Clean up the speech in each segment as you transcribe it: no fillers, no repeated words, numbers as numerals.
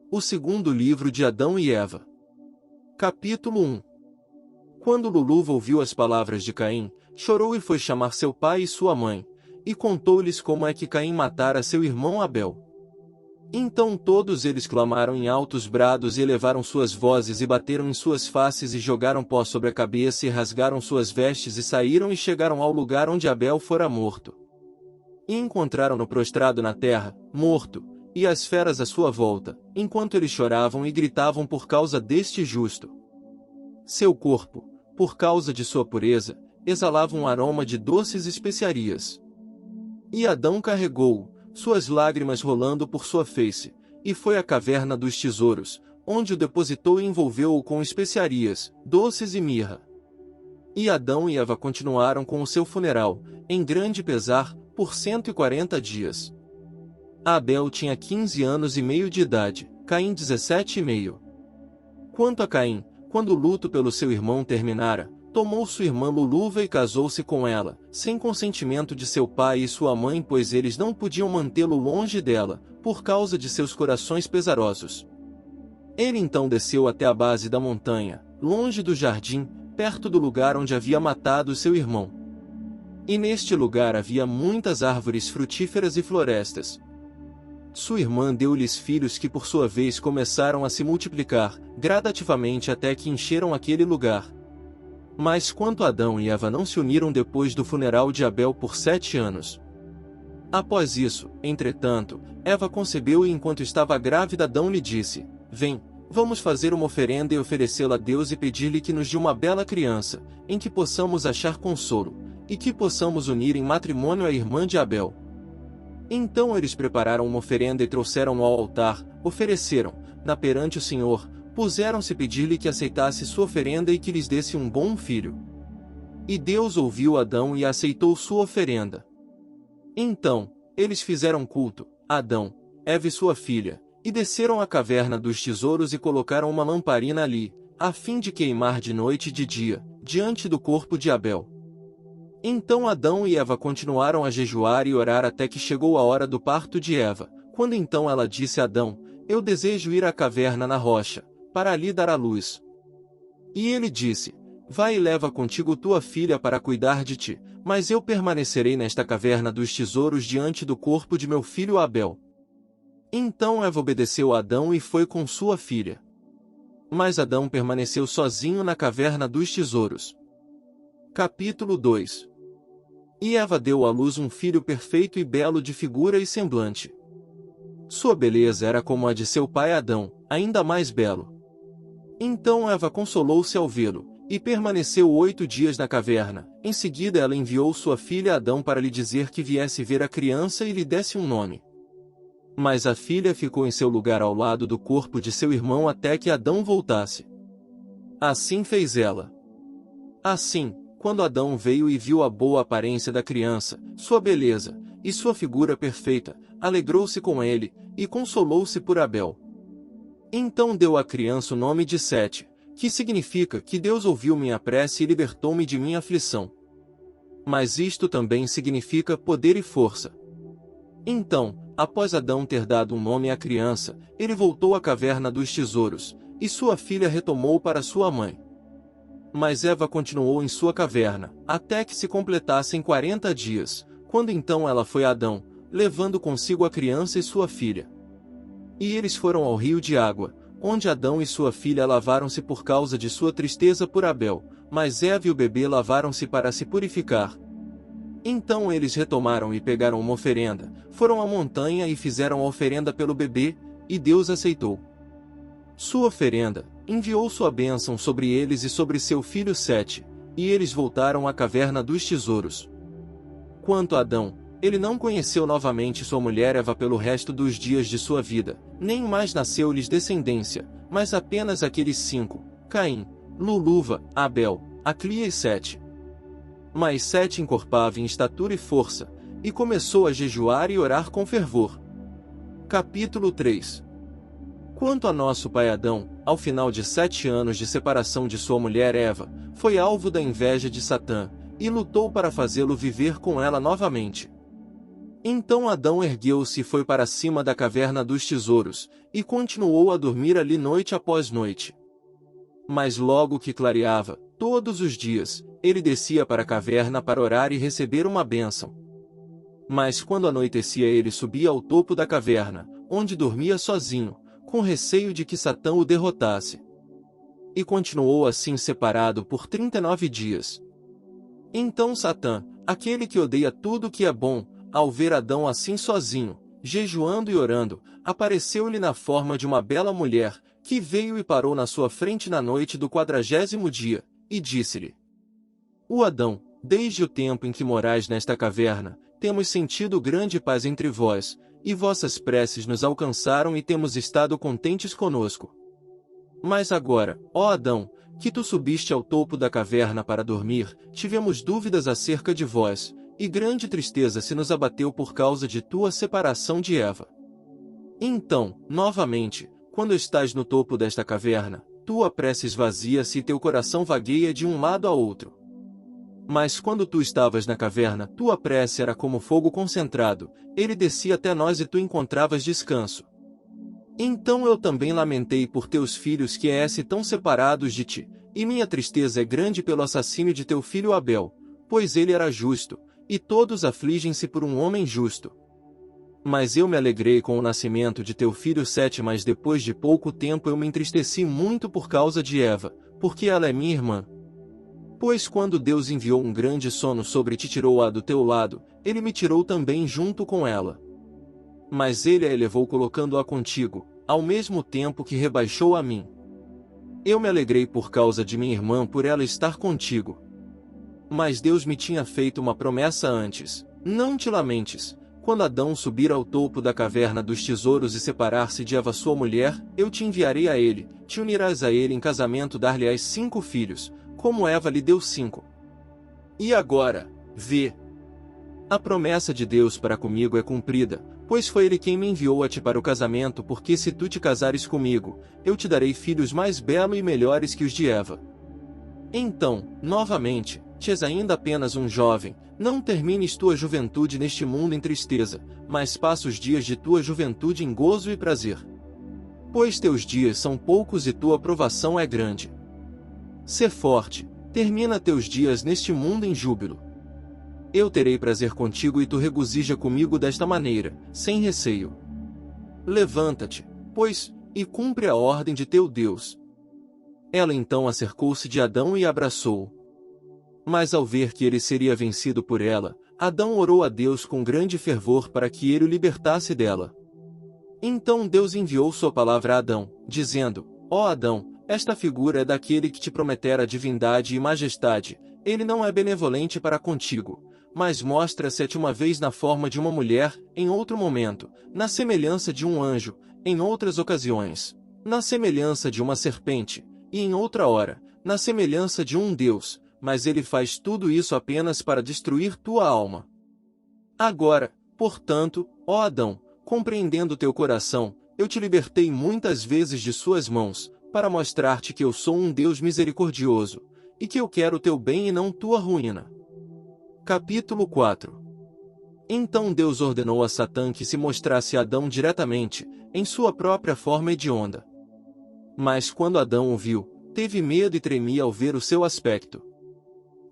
O segundo livro de Adão e Eva. Capítulo 1. Quando Luluva ouviu as palavras de Caim, chorou e foi chamar seu pai e sua mãe, e contou-lhes como é que Caim matara seu irmão Abel. Então todos eles clamaram em altos brados e elevaram suas vozes e bateram em suas faces e jogaram pó sobre a cabeça e rasgaram suas vestes e saíram e chegaram ao lugar onde Abel fora morto. E encontraram-no prostrado na terra, morto, e as feras à sua volta, enquanto eles choravam e gritavam por causa deste justo. Seu corpo, por causa de sua pureza, exalava um aroma de doces especiarias. E Adão carregou-o, suas lágrimas rolando por sua face, e foi à caverna dos tesouros, onde o depositou e envolveu-o com especiarias, doces e mirra. E Adão e Eva continuaram com o seu funeral, em grande pesar, por 140 dias. Abel tinha 15 anos e meio de idade, Caim 17 e meio. Quanto a Caim, quando o luto pelo seu irmão terminara, tomou sua irmã Luluva e casou-se com ela, sem consentimento de seu pai e sua mãe, pois eles não podiam mantê-lo longe dela, por causa de seus corações pesarosos. Ele então desceu até a base da montanha, longe do jardim, perto do lugar onde havia matado seu irmão. E neste lugar havia muitas árvores frutíferas e florestas. Sua irmã deu-lhes filhos que por sua vez começaram a se multiplicar, gradativamente até que encheram aquele lugar. Mas quanto Adão e Eva não se uniram depois do funeral de Abel por 7 anos. Após isso, entretanto, Eva concebeu e enquanto estava grávida Adão lhe disse: Vem, vamos fazer uma oferenda e oferecê-la a Deus e pedir-lhe que nos dê uma bela criança, em que possamos achar consolo, e que possamos unir em matrimônio a irmã de Abel. Então eles prepararam uma oferenda e trouxeram-no ao altar, ofereceram-na perante o Senhor, puseram-se a pedir-lhe que aceitasse sua oferenda e que lhes desse um bom filho. E Deus ouviu Adão e aceitou sua oferenda. Então, eles fizeram culto, Adão, Eva e sua filha, e desceram à caverna dos tesouros e colocaram uma lamparina ali, a fim de queimar de noite e de dia, diante do corpo de Abel. Então Adão e Eva continuaram a jejuar e orar até que chegou a hora do parto de Eva, quando então ela disse a Adão: Eu desejo ir à caverna na rocha, para ali dar à luz. E ele disse: Vai e leva contigo tua filha para cuidar de ti, mas eu permanecerei nesta caverna dos tesouros diante do corpo de meu filho Abel. Então Eva obedeceu a Adão e foi com sua filha. Mas Adão permaneceu sozinho na caverna dos tesouros. Capítulo 2. E Eva deu à luz um filho perfeito e belo de figura e semblante. Sua beleza era como a de seu pai Adão, ainda mais belo. Então Eva consolou-se ao vê-lo, e permaneceu 8 dias na caverna. Em seguida ela enviou sua filha Adão para lhe dizer que viesse ver a criança e lhe desse um nome. Mas a filha ficou em seu lugar ao lado do corpo de seu irmão até que Adão voltasse. Assim fez ela. Assim, quando Adão veio e viu a boa aparência da criança, sua beleza, e sua figura perfeita, alegrou-se com ele, e consolou-se por Abel. Então deu à criança o nome de Sete, que significa que Deus ouviu minha prece e libertou-me de minha aflição. Mas isto também significa poder e força. Então, após Adão ter dado um nome à criança, ele voltou à caverna dos tesouros, e sua filha retomou para sua mãe. Mas Eva continuou em sua caverna, até que se completassem 40 dias, quando então ela foi a Adão, levando consigo a criança e sua filha. E eles foram ao rio de água, onde Adão e sua filha lavaram-se por causa de sua tristeza por Abel, mas Eva e o bebê lavaram-se para se purificar. Então eles retomaram e pegaram uma oferenda, foram à montanha e fizeram a oferenda pelo bebê, e Deus aceitou sua oferenda, enviou sua bênção sobre eles e sobre seu filho Sete, e eles voltaram à caverna dos tesouros. Quanto a Adão, ele não conheceu novamente sua mulher Eva pelo resto dos dias de sua vida, nem mais nasceu-lhes descendência, mas apenas aqueles 5, Caim, Luluva, Abel, Aclia e Sete. Mas Sete encorpava em estatura e força, e começou a jejuar e orar com fervor. Capítulo 3. Quanto a nosso pai Adão, ao final de 7 anos de separação de sua mulher Eva, foi alvo da inveja de Satã, e lutou para fazê-lo viver com ela novamente. Então Adão ergueu-se e foi para cima da caverna dos tesouros, e continuou a dormir ali noite após noite. Mas logo que clareava, todos os dias, ele descia para a caverna para orar e receber uma bênção. Mas quando anoitecia ele subia ao topo da caverna, onde dormia sozinho, com receio de que Satã o derrotasse. E continuou assim separado por 39 dias. Então Satã, aquele que odeia tudo que é bom, ao ver Adão assim sozinho, jejuando e orando, apareceu-lhe na forma de uma bela mulher, que veio e parou na sua frente na noite do 40º dia, e disse-lhe: O Adão, desde o tempo em que morais nesta caverna, temos sentido grande paz entre vós, e vossas preces nos alcançaram e temos estado contentes conosco. Mas agora, ó Adão, que tu subiste ao topo da caverna para dormir, tivemos dúvidas acerca de vós, e grande tristeza se nos abateu por causa de tua separação de Eva. Então, novamente, quando estás no topo desta caverna, tua prece esvazia-se e teu coração vagueia de um lado a outro. Mas quando tu estavas na caverna, tua prece era como fogo concentrado, ele descia até nós e tu encontravas descanso. Então eu também lamentei por teus filhos que tão separados de ti, e minha tristeza é grande pelo assassínio de teu filho Abel, pois ele era justo, e todos afligem-se por um homem justo. Mas eu me alegrei com o nascimento de teu filho Sete, mas depois de pouco tempo eu me entristeci muito por causa de Eva, porque ela é minha irmã. Pois quando Deus enviou um grande sono sobre ti e tirou-a do teu lado, ele me tirou também junto com ela. Mas ele a elevou colocando-a contigo, ao mesmo tempo que rebaixou a mim. Eu me alegrei por causa de minha irmã por ela estar contigo. Mas Deus me tinha feito uma promessa antes: não te lamentes. Quando Adão subir ao topo da caverna dos tesouros e separar-se de Eva sua mulher, eu te enviarei a ele, te unirás a ele em casamento, dar-lhe-ás 5 filhos, como Eva lhe deu 5. E agora, vê. A promessa de Deus para comigo é cumprida, pois foi ele quem me enviou a ti para o casamento, porque se tu te casares comigo, eu te darei filhos mais belos e melhores que os de Eva. Então, novamente, tu és ainda apenas um jovem, não termines tua juventude neste mundo em tristeza, mas passa os dias de tua juventude em gozo e prazer. Pois teus dias são poucos e tua provação é grande. Sê forte, termina teus dias neste mundo em júbilo. Eu terei prazer contigo e tu regozija comigo desta maneira, sem receio. Levanta-te, pois, e cumpre a ordem de teu Deus. Ela então acercou-se de Adão e abraçou-o. Mas ao ver que ele seria vencido por ela, Adão orou a Deus com grande fervor para que ele o libertasse dela. Então Deus enviou sua palavra a Adão, dizendo: Ó Adão, esta figura é daquele que te prometera divindade e majestade, ele não é benevolente para contigo, mas mostra-se-te uma vez na forma de uma mulher, em outro momento, na semelhança de um anjo, em outras ocasiões, na semelhança de uma serpente, e em outra hora, na semelhança de um Deus, mas ele faz tudo isso apenas para destruir tua alma. Agora, portanto, ó Adão, compreendendo teu coração, eu te libertei muitas vezes de suas mãos, para mostrar-te que eu sou um Deus misericordioso, e que eu quero teu bem e não tua ruína. Capítulo 4. Então Deus ordenou a Satã que se mostrasse a Adão diretamente, em sua própria forma hedionda. Mas quando Adão o viu, teve medo e tremia ao ver o seu aspecto.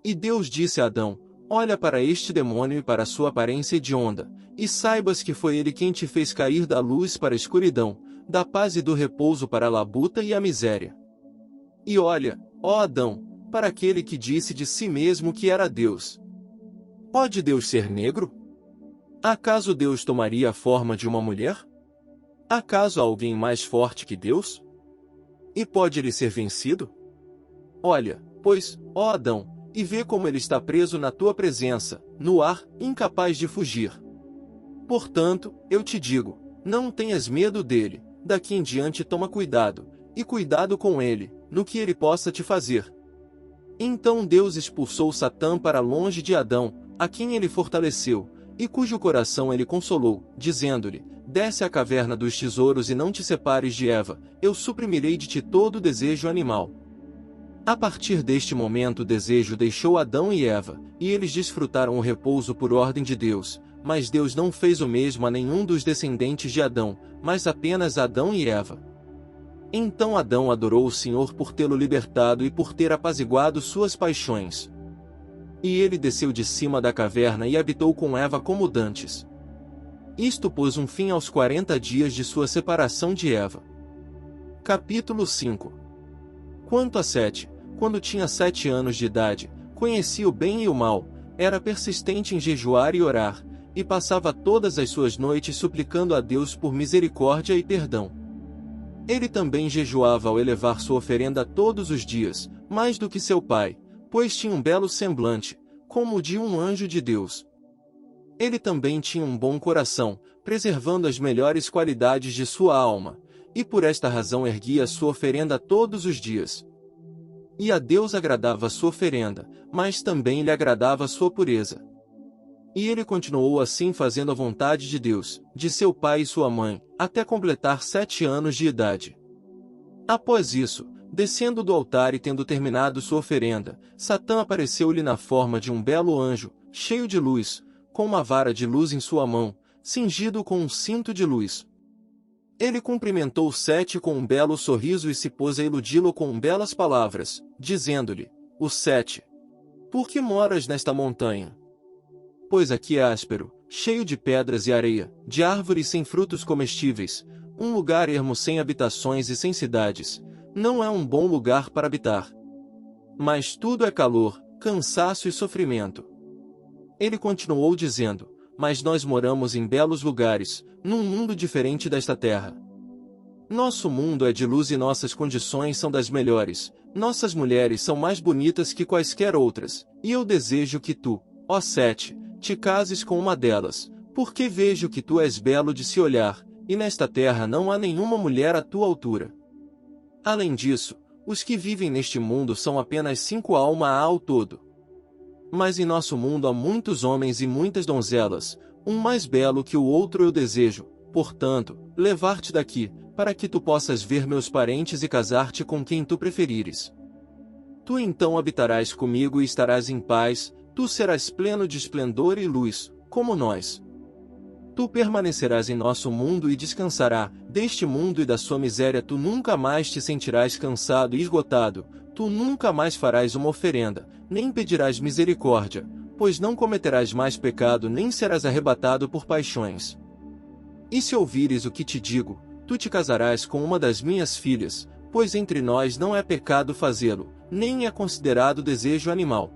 E Deus disse a Adão: Olha para este demônio e para sua aparência hedionda, e saibas que foi ele quem te fez cair da luz para a escuridão, da paz e do repouso para a labuta e a miséria. E olha, ó Adão, para aquele que disse de si mesmo que era Deus. Pode Deus ser negro? Acaso Deus tomaria a forma de uma mulher? Acaso há alguém mais forte que Deus? E pode ele ser vencido? Olha, pois, ó Adão, e vê como ele está preso na tua presença, no ar, incapaz de fugir. Portanto, eu te digo, não tenhas medo dele, daqui em diante toma cuidado, e cuidado com ele, no que ele possa te fazer. Então Deus expulsou Satã para longe de Adão, a quem ele fortaleceu, e cujo coração ele consolou, dizendo-lhe: Desce à caverna dos tesouros e não te separes de Eva, eu suprimirei de ti todo desejo animal. A partir deste momento o desejo deixou Adão e Eva, e eles desfrutaram o repouso por ordem de Deus, mas Deus não fez o mesmo a nenhum dos descendentes de Adão, mas apenas a Adão e Eva. Então Adão adorou o Senhor por tê-lo libertado e por ter apaziguado suas paixões. E ele desceu de cima da caverna e habitou com Eva como dantes. Isto pôs um fim aos 40 dias de sua separação de Eva. Capítulo 5. Quanto a Sete, quando tinha 7 anos de idade, conhecia o bem e o mal, era persistente em jejuar e orar, e passava todas as suas noites suplicando a Deus por misericórdia e perdão. Ele também jejuava ao elevar sua oferenda todos os dias, mais do que seu pai, pois tinha um belo semblante, como o de um anjo de Deus. Ele também tinha um bom coração, preservando as melhores qualidades de sua alma, e por esta razão erguia sua oferenda todos os dias. E a Deus agradava sua oferenda, mas também lhe agradava sua pureza. E ele continuou assim fazendo a vontade de Deus, de seu pai e sua mãe, até completar 7 anos de idade. Após isso, descendo do altar e tendo terminado sua oferenda, Satã apareceu-lhe na forma de um belo anjo, cheio de luz, com uma vara de luz em sua mão, cingido com um cinto de luz. Ele cumprimentou Sete com um belo sorriso e se pôs a iludi-lo com belas palavras, dizendo-lhe: O Sete, por que moras nesta montanha? Pois aqui é áspero, cheio de pedras e areia, de árvores sem frutos comestíveis, um lugar ermo sem habitações e sem cidades, não é um bom lugar para habitar. Mas tudo é calor, cansaço e sofrimento. Ele continuou dizendo: Mas nós moramos em belos lugares, num mundo diferente desta terra. Nosso mundo é de luz e nossas condições são das melhores, nossas mulheres são mais bonitas que quaisquer outras, e eu desejo que tu, ó Sete, te cases com uma delas, porque vejo que tu és belo de se olhar, e nesta terra não há nenhuma mulher à tua altura. Além disso, os que vivem neste mundo são apenas 5 almas ao todo. Mas em nosso mundo há muitos homens e muitas donzelas, um mais belo que o outro eu desejo, portanto, levar-te daqui, para que tu possas ver meus parentes e casar-te com quem tu preferires. Tu então habitarás comigo e estarás em paz, tu serás pleno de esplendor e luz, como nós. Tu permanecerás em nosso mundo e descansará, deste mundo e da sua miséria tu nunca mais te sentirás cansado e esgotado, tu nunca mais farás uma oferenda, nem pedirás misericórdia, pois não cometerás mais pecado nem serás arrebatado por paixões. E se ouvires o que te digo, tu te casarás com uma das minhas filhas, pois entre nós não é pecado fazê-lo, nem é considerado desejo animal.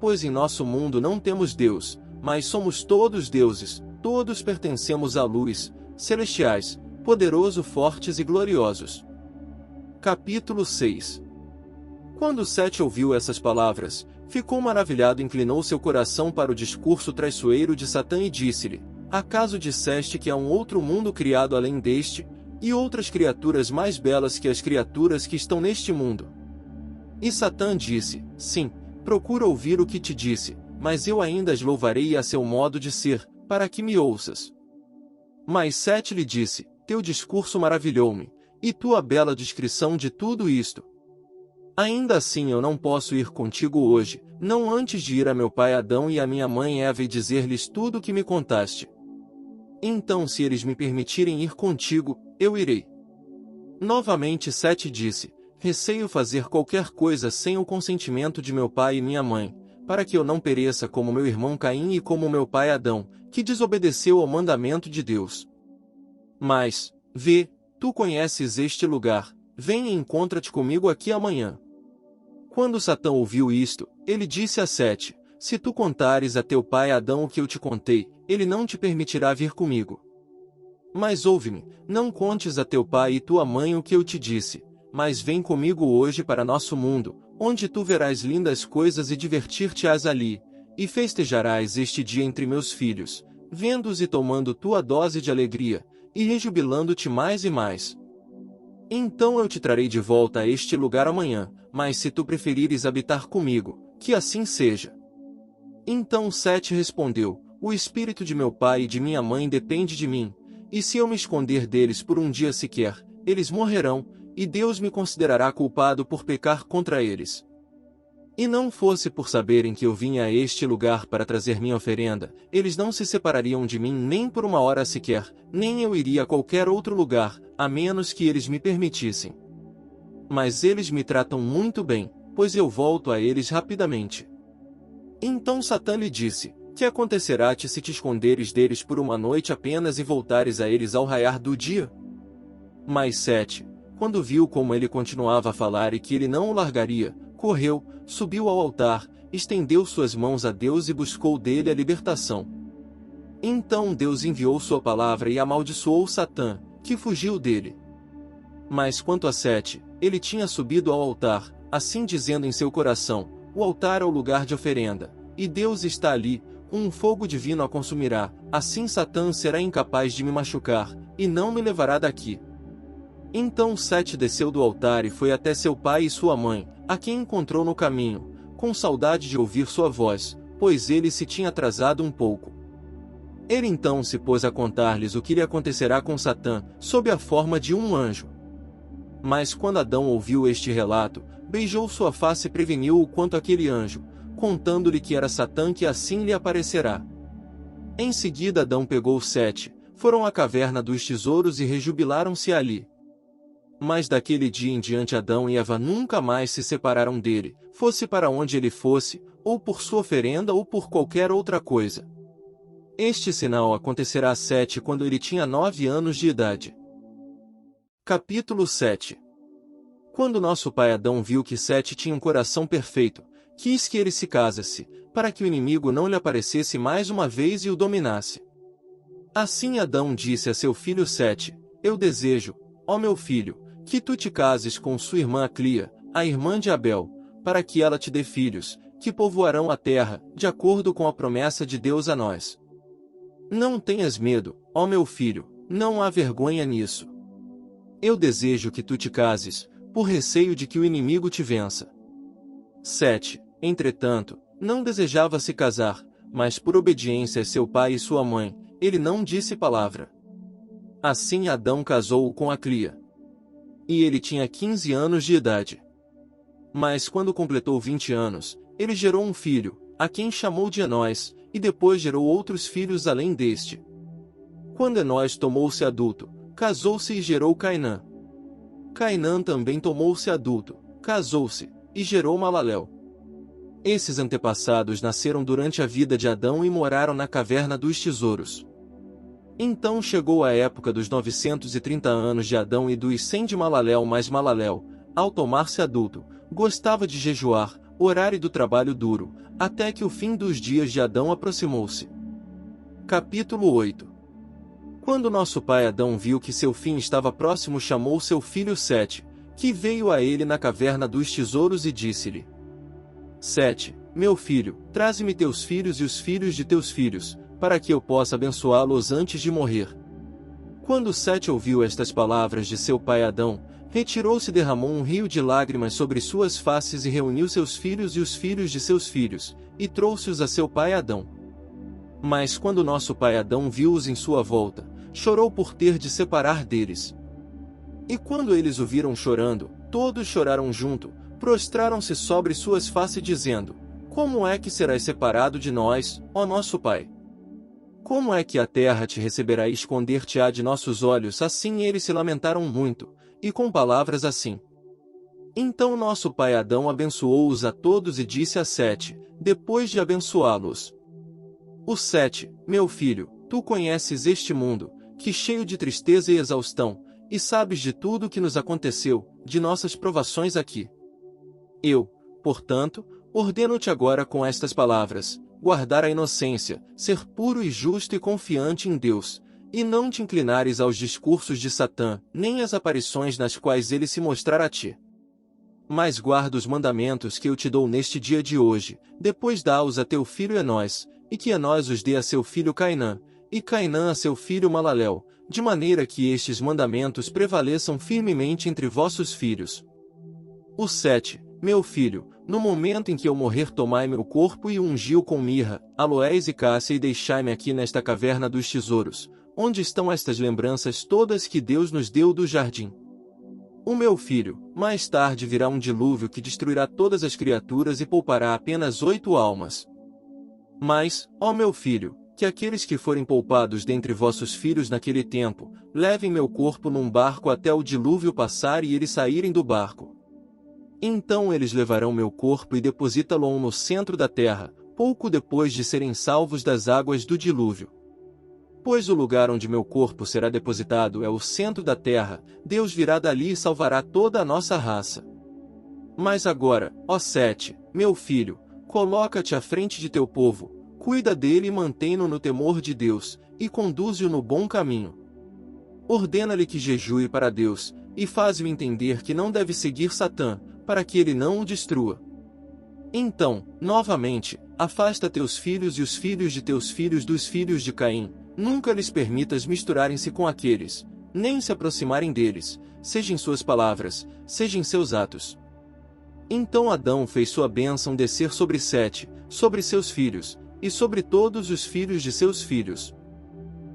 Pois em nosso mundo não temos Deus, mas somos todos deuses, todos pertencemos à luz, celestiais, poderosos, fortes e gloriosos. Capítulo 6. Quando Sete ouviu essas palavras, ficou maravilhado e inclinou seu coração para o discurso traiçoeiro de Satã e disse-lhe: Acaso disseste que há um outro mundo criado além deste, e outras criaturas mais belas que as criaturas que estão neste mundo? E Satã disse: Sim, procura ouvir o que te disse, mas eu ainda as louvarei a seu modo de ser, para que me ouças. Mas Sete lhe disse: Teu discurso maravilhou-me, e tua bela descrição de tudo isto. Ainda assim eu não posso ir contigo hoje, não antes de ir a meu pai Adão e a minha mãe Eva e dizer-lhes tudo o que me contaste. Então se eles me permitirem ir contigo, eu irei. Novamente Sete disse: Receio fazer qualquer coisa sem o consentimento de meu pai e minha mãe, para que eu não pereça como meu irmão Caim e como meu pai Adão, que desobedeceu ao mandamento de Deus. Mas, vê, tu conheces este lugar, vem e encontra-te comigo aqui amanhã. Quando Satã ouviu isto, ele disse a Sete: Se tu contares a teu pai Adão o que eu te contei, ele não te permitirá vir comigo. Mas ouve-me, não contes a teu pai e tua mãe o que eu te disse, mas vem comigo hoje para nosso mundo, onde tu verás lindas coisas e divertir-te-ás ali, e festejarás este dia entre meus filhos, vendo-os e tomando tua dose de alegria, e rejubilando-te mais e mais. Então eu te trarei de volta a este lugar amanhã, mas se tu preferires habitar comigo, que assim seja. Então Sete respondeu: O espírito de meu pai e de minha mãe depende de mim, e se eu me esconder deles por um dia sequer, eles morrerão, e Deus me considerará culpado por pecar contra eles. E não fosse por saberem que eu vinha a este lugar para trazer minha oferenda, eles não se separariam de mim nem por uma hora sequer, nem eu iria a qualquer outro lugar, a menos que eles me permitissem. Mas eles me tratam muito bem, pois eu volto a eles rapidamente. Então Satã lhe disse: que acontecerá-te se te esconderes deles por uma noite apenas e voltares a eles ao raiar do dia? Mas Sete, quando viu como ele continuava a falar e que ele não o largaria, correu, subiu ao altar, estendeu suas mãos a Deus e buscou dele a libertação. Então Deus enviou sua palavra e amaldiçoou Satã, que fugiu dele. Mas quanto a Sete, ele tinha subido ao altar, assim dizendo em seu coração: o altar é o lugar de oferenda, e Deus está ali, um fogo divino a consumirá, assim Satã será incapaz de me machucar, e não me levará daqui. Então Sete desceu do altar e foi até seu pai e sua mãe, a quem encontrou no caminho, com saudade de ouvir sua voz, pois ele se tinha atrasado um pouco. Ele então se pôs a contar-lhes o que lhe acontecerá com Satã, sob a forma de um anjo. Mas quando Adão ouviu este relato, beijou sua face e preveniu-o quanto àquele anjo, contando-lhe que era Satã que assim lhe aparecerá. Em seguida Adão pegou Sete, foram à caverna dos tesouros e rejubilaram-se ali. Mas daquele dia em diante Adão e Eva nunca mais se separaram dele, fosse para onde ele fosse, ou por sua oferenda ou por qualquer outra coisa. Este sinal acontecerá a Sete quando ele tinha 9 anos de idade. Capítulo 7. Quando nosso pai Adão viu que Sete tinha um coração perfeito, quis que ele se casasse, para que o inimigo não lhe aparecesse mais uma vez e o dominasse. Assim Adão disse a seu filho Sete: eu desejo, ó meu filho, que tu te cases com sua irmã Aclia, a irmã de Abel, para que ela te dê filhos, que povoarão a terra, de acordo com a promessa de Deus a nós. Não tenhas medo, ó meu filho, não há vergonha nisso. Eu desejo que tu te cases, por receio de que o inimigo te vença. Sete, entretanto, não desejava se casar, mas por obediência a seu pai e sua mãe, ele não disse palavra. Assim Adão casou-o com Aclia. E ele tinha 15 anos de idade. Mas quando completou 20 anos, ele gerou um filho, a quem chamou de Enós, e depois gerou outros filhos além deste. Quando Enós tomou-se adulto, casou-se e gerou Cainã. Cainã também tomou-se adulto, casou-se, e gerou Malalel. Esses antepassados nasceram durante a vida de Adão e moraram na caverna dos tesouros. Então chegou a época dos 930 anos de Adão e dos 100 de Malalel, mas Malalel, ao tomar-se adulto, gostava de jejuar, orar e do trabalho duro, até que o fim dos dias de Adão aproximou-se. Capítulo 8. Quando nosso pai Adão viu que seu fim estava próximo, chamou seu filho Sete, que veio a ele na caverna dos tesouros e disse-lhe: Sete, meu filho, traze-me teus filhos e os filhos de teus filhos, para que eu possa abençoá-los antes de morrer. Quando Sete ouviu estas palavras de seu pai Adão, retirou-se e derramou um rio de lágrimas sobre suas faces e reuniu seus filhos e os filhos de seus filhos, e trouxe-os a seu pai Adão. Mas quando nosso pai Adão viu-os em sua volta, chorou por ter de separar deles. E quando eles o viram chorando, todos choraram junto, prostraram-se sobre suas faces dizendo: como é que serás separado de nós, ó nosso pai? Como é que a terra te receberá e esconder-te-á de nossos olhos? Assim eles se lamentaram muito, e com palavras assim. Então nosso pai Adão abençoou-os a todos e disse a Sete, depois de abençoá-los: o Sete, meu filho, tu conheces este mundo, que cheio de tristeza e exaustão, e sabes de tudo o que nos aconteceu, de nossas provações aqui. Eu, portanto, ordeno-te agora com estas palavras: guardar a inocência, ser puro e justo e confiante em Deus, e não te inclinares aos discursos de Satã, nem às aparições nas quais ele se mostrar a ti. Mas guarda os mandamentos que eu te dou neste dia de hoje, depois dá-os a teu filho Enós, e que Enós os dê a seu filho Cainã, e Cainã a seu filho Malalel, de maneira que estes mandamentos prevaleçam firmemente entre vossos filhos. O Sete, meu filho, no momento em que eu morrer, tomai meu corpo e o ungiu com mirra, aloés e cássia e deixai-me aqui nesta caverna dos tesouros, onde estão estas lembranças todas que Deus nos deu do jardim. O meu filho, mais tarde virá um dilúvio que destruirá todas as criaturas e poupará apenas 8 almas. Mas, ó meu filho, que aqueles que forem poupados dentre vossos filhos naquele tempo, levem meu corpo num barco até o dilúvio passar e eles saírem do barco. Então eles levarão meu corpo e depositá-lo no centro da terra, pouco depois de serem salvos das águas do dilúvio. Pois o lugar onde meu corpo será depositado é o centro da terra, Deus virá dali e salvará toda a nossa raça. Mas agora, ó Sete, meu filho, coloca-te à frente de teu povo, cuida dele e mantém-no no temor de Deus, e conduze-o no bom caminho. Ordena-lhe que jejue para Deus, e faz-o entender que não deve seguir Satã, para que ele não o destrua. Então, novamente, afasta teus filhos e os filhos de teus filhos dos filhos de Caim, nunca lhes permitas misturarem-se com aqueles, nem se aproximarem deles, seja em suas palavras, seja em seus atos. Então Adão fez sua bênção descer sobre Sete, sobre seus filhos, e sobre todos os filhos de seus filhos.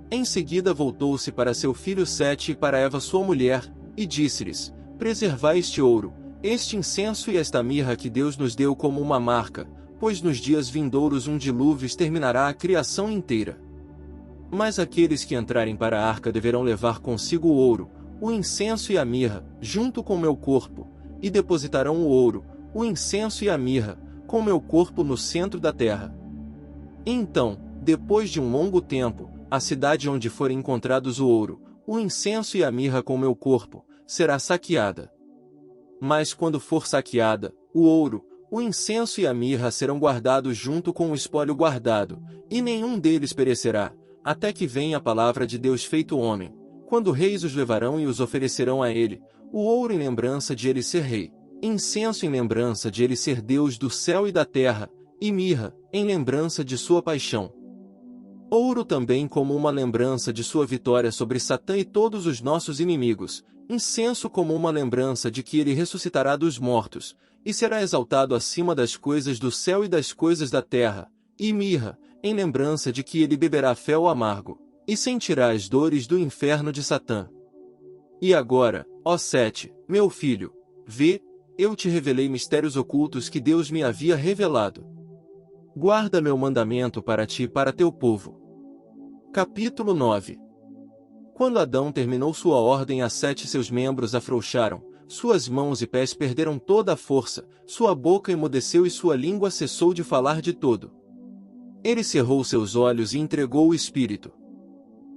Em seguida voltou-se para seu filho Sete e para Eva sua mulher, e disse-lhes: preservai este ouro, este incenso e esta mirra que Deus nos deu como uma marca, pois nos dias vindouros um dilúvio exterminará a criação inteira. Mas aqueles que entrarem para a arca deverão levar consigo o ouro, o incenso e a mirra, junto com meu corpo, e depositarão o ouro, o incenso e a mirra, com meu corpo no centro da terra. Então, depois de um longo tempo, a cidade onde forem encontrados o ouro, o incenso e a mirra com meu corpo, será saqueada. Mas quando for saqueada, o ouro, o incenso e a mirra serão guardados junto com o espólio guardado, e nenhum deles perecerá, até que venha a palavra de Deus feito homem, quando reis os levarão e os oferecerão a ele, o ouro em lembrança de ele ser rei, incenso em lembrança de ele ser Deus do céu e da terra, e mirra, em lembrança de sua paixão. Ouro também como uma lembrança de sua vitória sobre Satã e todos os nossos inimigos, incenso como uma lembrança de que ele ressuscitará dos mortos, e será exaltado acima das coisas do céu e das coisas da terra, e mirra, em lembrança de que ele beberá fel amargo, e sentirá as dores do inferno de Satã. E agora, ó Sete, meu filho, vê, eu te revelei mistérios ocultos que Deus me havia revelado. Guarda meu mandamento para ti e para teu povo. Capítulo 9. Quando Adão terminou sua ordem a Sete, seus membros afrouxaram, suas mãos e pés perderam toda a força, sua boca emudeceu e sua língua cessou de falar de todo. Ele cerrou seus olhos e entregou o espírito.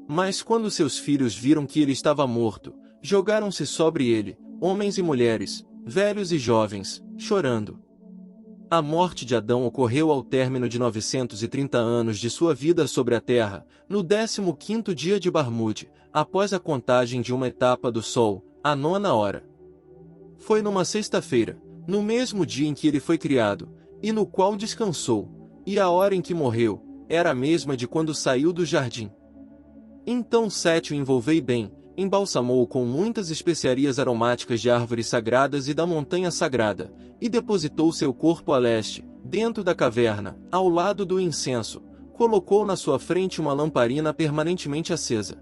Mas quando seus filhos viram que ele estava morto, jogaram-se sobre ele, homens e mulheres, velhos e jovens, chorando. A morte de Adão ocorreu ao término de 930 anos de sua vida sobre a terra, no 15º dia de Barmude, após a contagem de uma etapa do sol, a 9ª hora. Foi numa sexta-feira, no mesmo dia em que ele foi criado, e no qual descansou, e a hora em que morreu, era a mesma de quando saiu do jardim. Então Sete o envolveu bem, embalsamou-o com muitas especiarias aromáticas de árvores sagradas e da montanha sagrada, e depositou seu corpo a leste, dentro da caverna, ao lado do incenso, colocou na sua frente uma lamparina permanentemente acesa.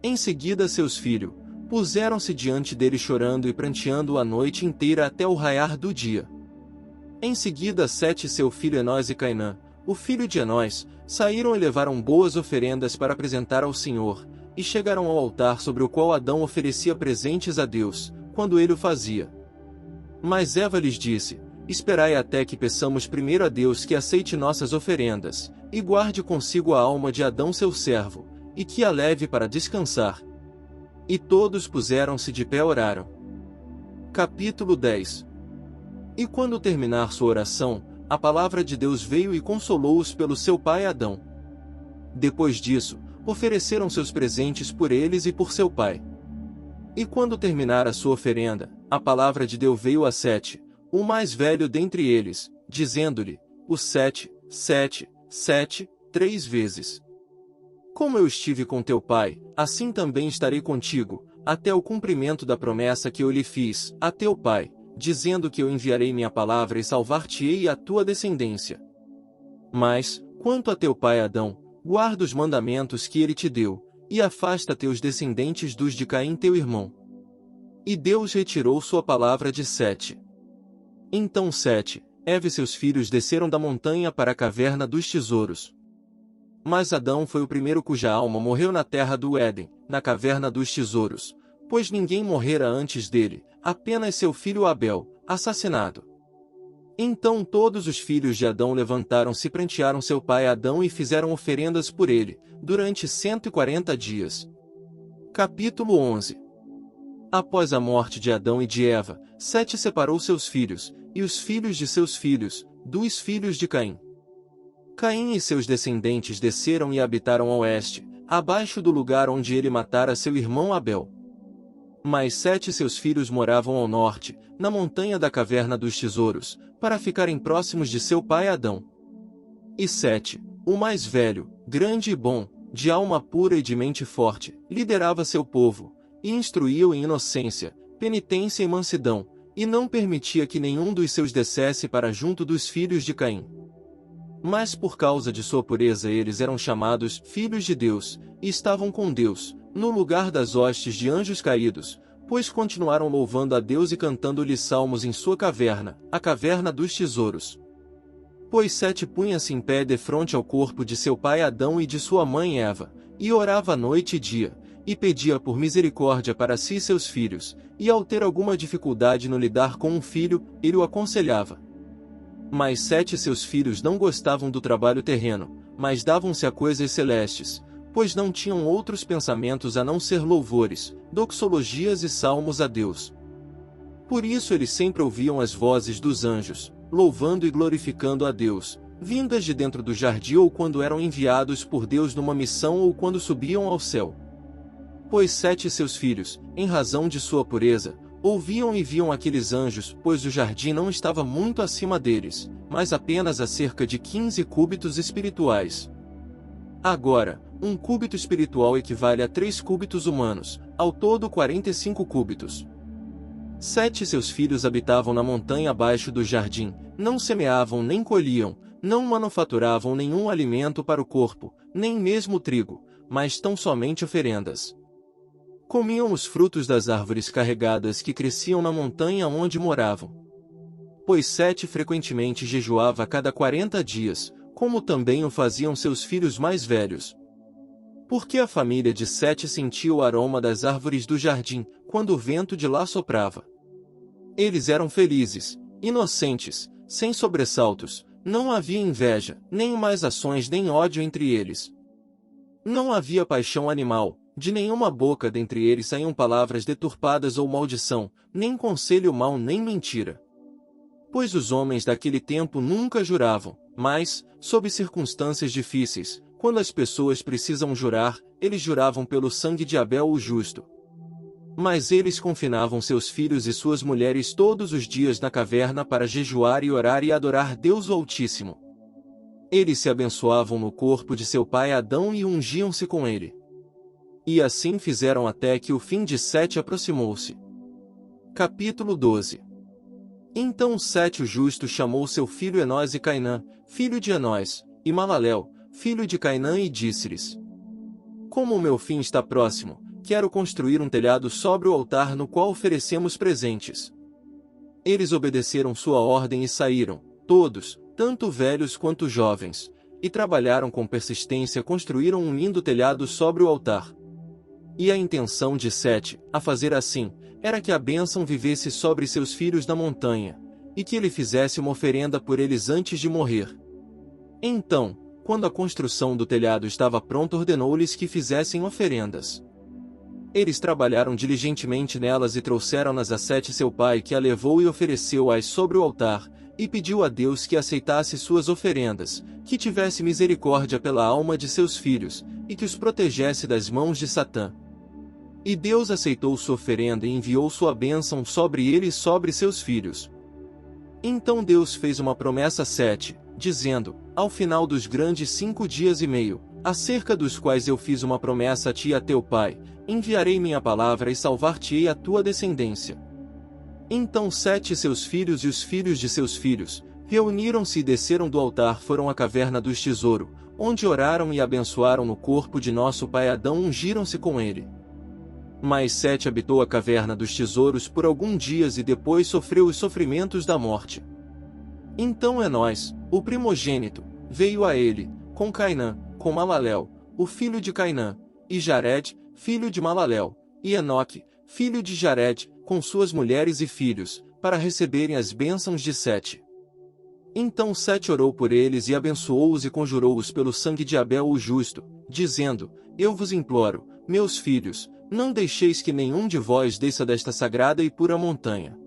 Em seguida seus filhos, puseram-se diante dele chorando e pranteando a noite inteira até o raiar do dia. Em seguida Sete e seu filho Enós e Cainã, o filho de Enós, saíram e levaram boas oferendas para apresentar ao Senhor, e chegaram ao altar sobre o qual Adão oferecia presentes a Deus, quando ele o fazia. Mas Eva lhes disse: esperai até que peçamos primeiro a Deus que aceite nossas oferendas, e guarde consigo a alma de Adão seu servo, e que a leve para descansar. E todos puseram-se de pé e oraram. Capítulo 10. E quando terminar sua oração, a palavra de Deus veio e consolou-os pelo seu pai Adão. Depois disso, ofereceram seus presentes por eles e por seu pai. E quando terminar a sua oferenda, a palavra de Deus veio a Sete, o mais velho dentre eles, dizendo-lhe: o Sete, 3 vezes. Como eu estive com teu pai, assim também estarei contigo, até o cumprimento da promessa que eu lhe fiz, a teu pai, dizendo que eu enviarei minha palavra e salvar-te-ei a tua descendência. Mas, quanto a teu pai Adão, guarda os mandamentos que ele te deu, e afasta teus descendentes dos de Caim teu irmão. E Deus retirou sua palavra de Sete. Então Sete, Eva e seus filhos desceram da montanha para a caverna dos tesouros. Mas Adão foi o primeiro cuja alma morreu na terra do Éden, na caverna dos tesouros, pois ninguém morrera antes dele, apenas seu filho Abel, assassinado. Então todos os filhos de Adão levantaram-se e prentearam seu pai Adão e fizeram oferendas por ele, durante 140 dias. Capítulo 11. Após a morte de Adão e de Eva, Sete separou seus filhos, e os filhos de seus filhos, dos filhos de Caim. Caim e seus descendentes desceram e habitaram a oeste, abaixo do lugar onde ele matara seu irmão Abel. Mas Sete e seus filhos moravam ao norte, na montanha da caverna dos tesouros, para ficarem próximos de seu pai Adão. E Sete, o mais velho, grande e bom, de alma pura e de mente forte, liderava seu povo, e instruía-o em inocência, penitência e mansidão, e não permitia que nenhum dos seus descesse para junto dos filhos de Caim. Mas por causa de sua pureza eles eram chamados filhos de Deus, e estavam com Deus, no lugar das hostes de anjos caídos, pois continuaram louvando a Deus e cantando-lhe salmos em sua caverna, a caverna dos tesouros. Pois Sete punha-se em pé defronte ao corpo de seu pai Adão e de sua mãe Eva, e orava noite e dia, e pedia por misericórdia para si e seus filhos, e ao ter alguma dificuldade no lidar com um filho, ele o aconselhava. Mas Sete e seus filhos não gostavam do trabalho terreno, mas davam-se a coisas celestes, pois não tinham outros pensamentos a não ser louvores, doxologias e salmos a Deus. Por isso eles sempre ouviam as vozes dos anjos, louvando e glorificando a Deus, vindas de dentro do jardim ou quando eram enviados por Deus numa missão ou quando subiam ao céu. Pois Sete e seus filhos, em razão de sua pureza, ouviam e viam aqueles anjos, pois o jardim não estava muito acima deles, mas apenas a cerca de 15 cúbitos espirituais. Agora, um cúbito espiritual equivale a 3 cúbitos humanos, ao todo 45 cúbitos. Sete e seus filhos habitavam na montanha abaixo do jardim, não semeavam nem colhiam, não manufaturavam nenhum alimento para o corpo, nem mesmo trigo, mas tão somente oferendas. Comiam os frutos das árvores carregadas que cresciam na montanha onde moravam. Pois Sete frequentemente jejuava a cada 40 dias, como também o faziam seus filhos mais velhos. Porque a família de Sete sentia o aroma das árvores do jardim, quando o vento de lá soprava. Eles eram felizes, inocentes, sem sobressaltos, não havia inveja, nem mais ações nem ódio entre eles. Não havia paixão animal, de nenhuma boca dentre eles saíam palavras deturpadas ou maldição, nem conselho mau nem mentira. Pois os homens daquele tempo nunca juravam, mas, sob circunstâncias difíceis, quando as pessoas precisam jurar, eles juravam pelo sangue de Abel o justo. Mas eles confinavam seus filhos e suas mulheres todos os dias na caverna para jejuar e orar e adorar Deus o Altíssimo. Eles se abençoavam no corpo de seu pai Adão e ungiam-se com ele. E assim fizeram até que o fim de Sete aproximou-se. Capítulo 12. Então Sete o justo chamou seu filho Enós e Cainã, filho de Enós, e Malalel, filho de Cainã, e disse-lhes: Como o meu fim está próximo, quero construir um telhado sobre o altar no qual oferecemos presentes. Eles obedeceram sua ordem e saíram, todos, tanto velhos quanto jovens, e trabalharam com persistência, construíram um lindo telhado sobre o altar. E a intenção de Sete, a fazer assim, era que a bênção vivesse sobre seus filhos na montanha, e que ele fizesse uma oferenda por eles antes de morrer. Então, quando a construção do telhado estava pronta, ordenou-lhes que fizessem oferendas. Eles trabalharam diligentemente nelas e trouxeram-nas a Sete seu pai, que a levou e ofereceu-as sobre o altar, e pediu a Deus que aceitasse suas oferendas, que tivesse misericórdia pela alma de seus filhos, e que os protegesse das mãos de Satã. E Deus aceitou sua oferenda e enviou sua bênção sobre ele e sobre seus filhos. Então Deus fez uma promessa a Sete, dizendo: Ao final dos grandes 5 dias e meio, acerca dos quais eu fiz uma promessa a ti e a teu pai, enviarei minha palavra e salvar-te-ei a tua descendência. Então Sete e seus filhos e os filhos de seus filhos, reuniram-se e desceram do altar, foram à caverna dos tesouros, onde oraram e abençoaram no corpo de nosso pai Adão, ungiram-se com ele. Mas Sete habitou a caverna dos tesouros por alguns dias e depois sofreu os sofrimentos da morte. Então Enós, o primogênito, veio a ele, com Cainã, com Malalel, o filho de Cainã, e Jared, filho de Malalel, e Enoque, filho de Jared, com suas mulheres e filhos, para receberem as bênçãos de Sete. Então Sete orou por eles e abençoou-os e conjurou-os pelo sangue de Abel o justo, dizendo: Eu vos imploro, meus filhos, não deixeis que nenhum de vós desça desta sagrada e pura montanha.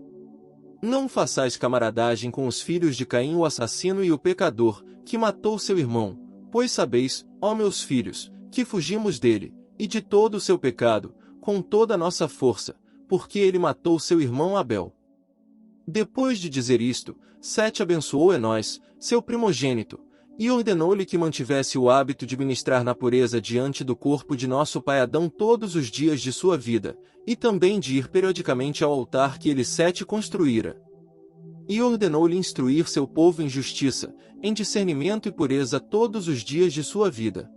Não façais camaradagem com os filhos de Caim o assassino e o pecador, que matou seu irmão, pois sabeis, ó meus filhos, que fugimos dele, e de todo o seu pecado, com toda a nossa força, porque ele matou seu irmão Abel. Depois de dizer isto, Sete abençoou Enós, seu primogênito, e ordenou-lhe que mantivesse o hábito de ministrar na pureza diante do corpo de nosso pai Adão todos os dias de sua vida, e também de ir periodicamente ao altar que ele Sete construíra. E ordenou-lhe instruir seu povo em justiça, em discernimento e pureza todos os dias de sua vida.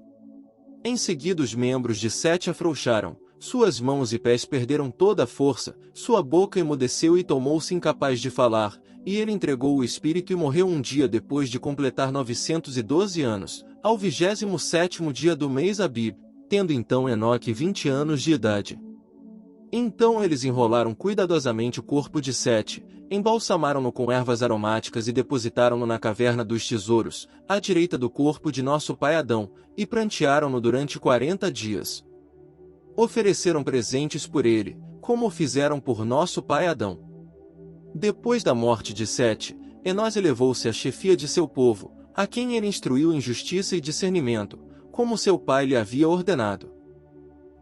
Em seguida os membros de Sete afrouxaram, suas mãos e pés perderam toda a força, sua boca emudeceu e tornou-se incapaz de falar, e ele entregou o espírito e morreu um dia depois de completar 912 anos, ao 27º dia do mês Abib, tendo então Enoque 20 anos de idade. Então eles enrolaram cuidadosamente o corpo de Sete, embalsamaram-no com ervas aromáticas e depositaram-no na caverna dos tesouros, à direita do corpo de nosso pai Adão, e prantearam-no durante 40 dias. Ofereceram presentes por ele, como o fizeram por nosso pai Adão. Depois da morte de Sete, Enós elevou-se à chefia de seu povo, a quem ele instruiu em justiça e discernimento, como seu pai lhe havia ordenado.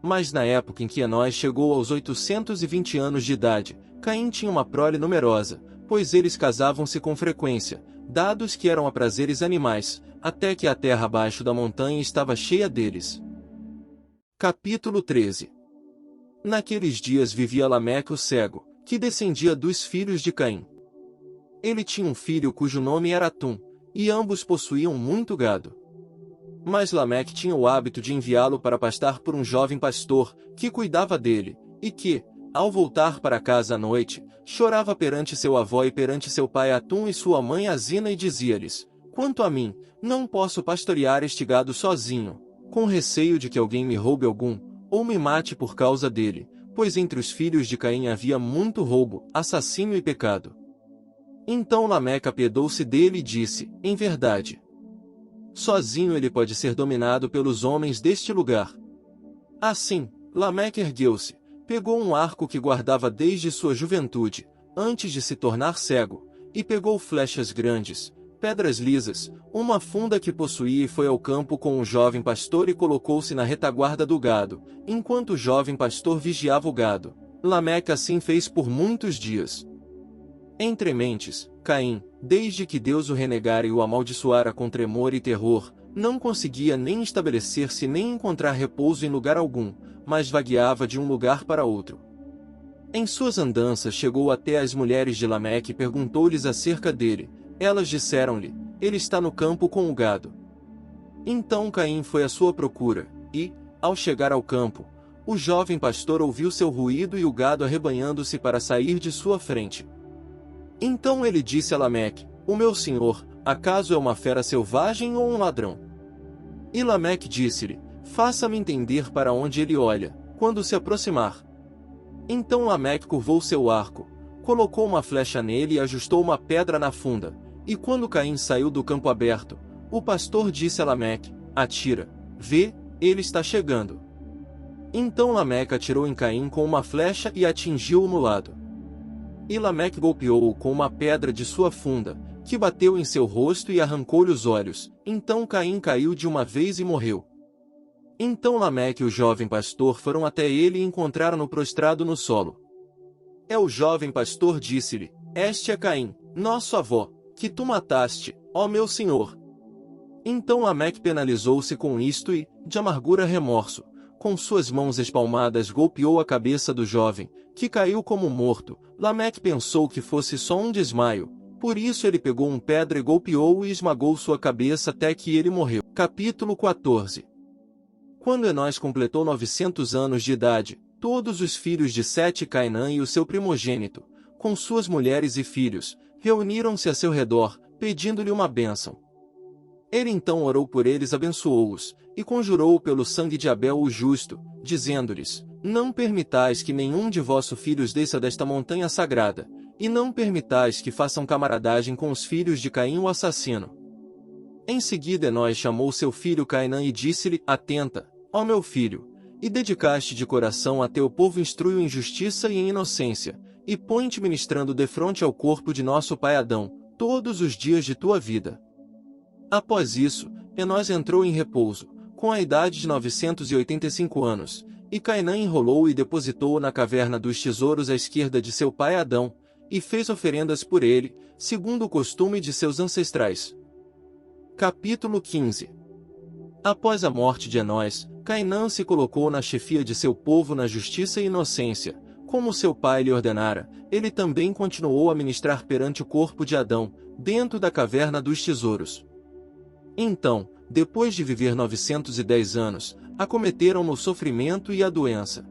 Mas na época em que Enós chegou aos 820 anos de idade, Caim tinha uma prole numerosa, pois eles casavam-se com frequência, dados que eram aprazeres animais, até que a terra abaixo da montanha estava cheia deles. Capítulo 13. Naqueles dias vivia Lameque o cego, que descendia dos filhos de Caim. Ele tinha um filho cujo nome era Tum, e ambos possuíam muito gado. Mas Lameque tinha o hábito de enviá-lo para pastar por um jovem pastor, que cuidava dele, e que, ao voltar para casa à noite, chorava perante seu avô e perante seu pai Atum e sua mãe Azina e dizia-lhes: Quanto a mim, não posso pastorear este gado sozinho, com receio de que alguém me roube algum, ou me mate por causa dele, pois entre os filhos de Caim havia muito roubo, assassínio e pecado. Então Lameque apiedou-se dele e disse: Em verdade, sozinho ele pode ser dominado pelos homens deste lugar. Assim, Lameque ergueu-se, pegou um arco que guardava desde sua juventude, antes de se tornar cego, e pegou flechas grandes, pedras lisas, uma funda que possuía e foi ao campo com um jovem pastor e colocou-se na retaguarda do gado, enquanto o jovem pastor vigiava o gado. Lameque assim fez por muitos dias. Entre mentes, Caim, desde que Deus o renegara e o amaldiçoara com tremor e terror, não conseguia nem estabelecer-se nem encontrar repouso em lugar algum, mas vagueava de um lugar para outro. Em suas andanças chegou até as mulheres de Lameque e perguntou-lhes acerca dele. Elas disseram-lhe: Ele está no campo com o gado. Então Caim foi à sua procura, e, ao chegar ao campo, o jovem pastor ouviu seu ruído e o gado arrebanhando-se para sair de sua frente. Então ele disse a Lameque: O meu senhor, acaso é uma fera selvagem ou um ladrão? E Lameque disse-lhe: Faça-me entender para onde ele olha, quando se aproximar. Então Lameque curvou seu arco, colocou uma flecha nele e ajustou uma pedra na funda, e quando Caim saiu do campo aberto, o pastor disse a Lameque: Atira, vê, ele está chegando. Então Lameque atirou em Caim com uma flecha e atingiu-o no lado. E Lameque golpeou-o com uma pedra de sua funda, que bateu em seu rosto e arrancou-lhe os olhos. Então Caim caiu de uma vez e morreu. Então Lameque e o jovem pastor foram até ele e encontraram-no prostrado no solo. O jovem pastor disse-lhe: Este é Caim, nosso avô, que tu mataste, ó meu senhor. Então Lameque penalizou-se com isto e, de amargura remorso, com suas mãos espalmadas golpeou a cabeça do jovem, que caiu como morto. Lameque pensou que fosse só um desmaio, por isso ele pegou uma pedra e golpeou-o e esmagou sua cabeça até que ele morreu. Capítulo 14. Quando Enós completou 900 anos de idade, todos os filhos de Sete, Cainã e o seu primogênito, com suas mulheres e filhos, reuniram-se a seu redor, pedindo-lhe uma bênção. Ele então orou por eles, abençoou-os, e conjurou pelo sangue de Abel o justo, dizendo-lhes: Não permitais que nenhum de vossos filhos desça desta montanha sagrada, e não permitais que façam camaradagem com os filhos de Caim o assassino. Em seguida Enós chamou seu filho Cainã e disse-lhe: Atenta, ó meu filho, e dedicaste de coração a teu povo, instrui-o em justiça e em inocência, e põe-te ministrando defronte ao corpo de nosso pai Adão, todos os dias de tua vida. Após isso, Enós entrou em repouso, com a idade de 985 anos, e Cainã enrolou-o e depositou-o na caverna dos tesouros à esquerda de seu pai Adão, e fez oferendas por ele, segundo o costume de seus ancestrais. Capítulo 15. Após a morte de Enós, Cainã se colocou na chefia de seu povo na justiça e inocência, como seu pai lhe ordenara. Ele também continuou a ministrar perante o corpo de Adão, dentro da caverna dos tesouros. Então, depois de viver 910 anos, acometeram-no o sofrimento e a doença.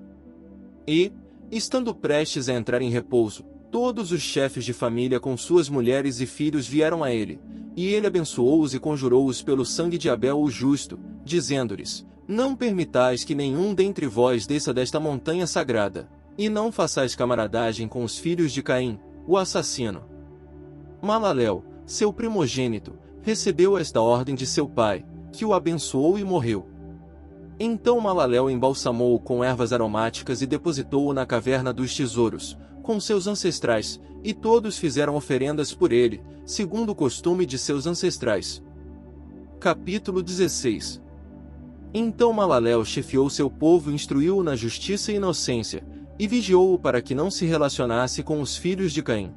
E, estando prestes a entrar em repouso, todos os chefes de família com suas mulheres e filhos vieram a ele, e ele abençoou-os e conjurou-os pelo sangue de Abel o justo, dizendo-lhes: Não permitais que nenhum dentre vós desça desta montanha sagrada, e não façais camaradagem com os filhos de Caim, o assassino. Malalel, seu primogênito, recebeu esta ordem de seu pai, que o abençoou e morreu. Então Malalel embalsamou-o com ervas aromáticas e depositou-o na caverna dos tesouros, com seus ancestrais, e todos fizeram oferendas por ele, segundo o costume de seus ancestrais. Capítulo 16. Então Malalel chefiou seu povo e instruiu-o na justiça e inocência, e vigiou-o para que não se relacionasse com os filhos de Caim.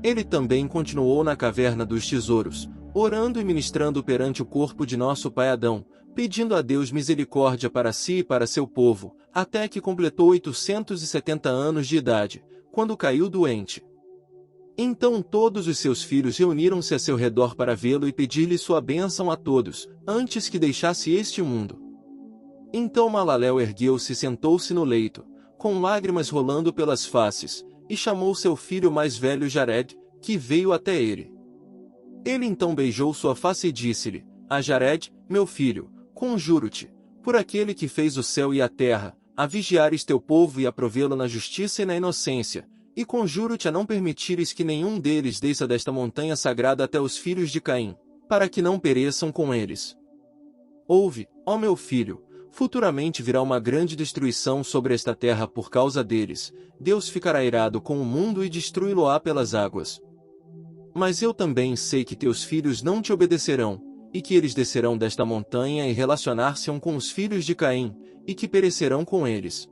Ele também continuou na caverna dos tesouros, orando e ministrando perante o corpo de nosso pai Adão, pedindo a Deus misericórdia para si e para seu povo, até que completou 870 anos de idade, quando caiu doente. Então todos os seus filhos reuniram-se a seu redor para vê-lo e pedir-lhe sua bênção a todos, antes que deixasse este mundo. Então Malalel ergueu-se e sentou-se no leito, com lágrimas rolando pelas faces, e chamou seu filho mais velho Jared, que veio até ele. Ele então beijou sua face e disse-lhe: A Jared, meu filho, conjuro-te, por aquele que fez o céu e a terra, a vigiares teu povo e a provê-lo na justiça e na inocência, e conjuro-te a não permitires que nenhum deles desça desta montanha sagrada até os filhos de Caim, para que não pereçam com eles. Ouve, ó meu filho, futuramente virá uma grande destruição sobre esta terra por causa deles. Deus ficará irado com o mundo e destruí-lo-á pelas águas. Mas eu também sei que teus filhos não te obedecerão, e que eles descerão desta montanha e relacionar-se-ão com os filhos de Caim, e que perecerão com eles.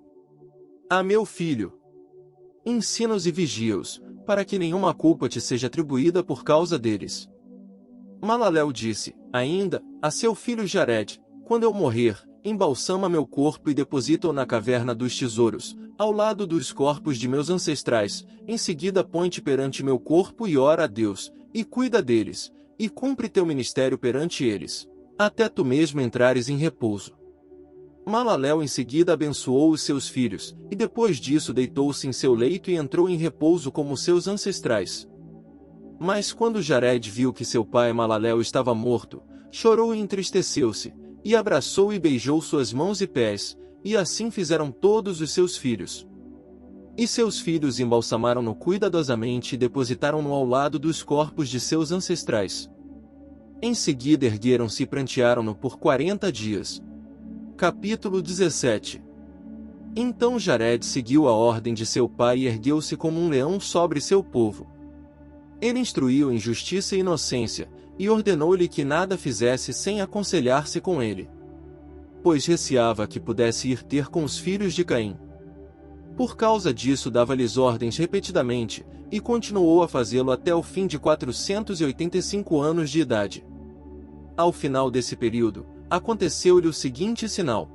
Ah, meu filho! Ensina-os e vigia-os, para que nenhuma culpa te seja atribuída por causa deles. Malalel disse, ainda, a seu filho Jared: Quando eu morrer, embalsama meu corpo e deposita-o na caverna dos tesouros, ao lado dos corpos de meus ancestrais. Em seguida põe-te perante meu corpo e ora a Deus, e cuida deles, e cumpre teu ministério perante eles, até tu mesmo entrares em repouso. Malalel em seguida abençoou os seus filhos, e depois disso deitou-se em seu leito e entrou em repouso como seus ancestrais. Mas quando Jared viu que seu pai Malalel estava morto, chorou e entristeceu-se, e abraçou e beijou suas mãos e pés, e assim fizeram todos os seus filhos. E seus filhos embalsamaram-no cuidadosamente e depositaram-no ao lado dos corpos de seus ancestrais. Em seguida ergueram-se e prantearam-no por 40 dias. Capítulo 17. Então Jared seguiu a ordem de seu pai e ergueu-se como um leão sobre seu povo. Ele instruiu em justiça e inocência, e ordenou-lhe que nada fizesse sem aconselhar-se com ele, pois receava que pudesse ir ter com os filhos de Caim. Por causa disso dava-lhes ordens repetidamente, e continuou a fazê-lo até o fim de 485 anos de idade. Ao final desse período, aconteceu-lhe o seguinte sinal.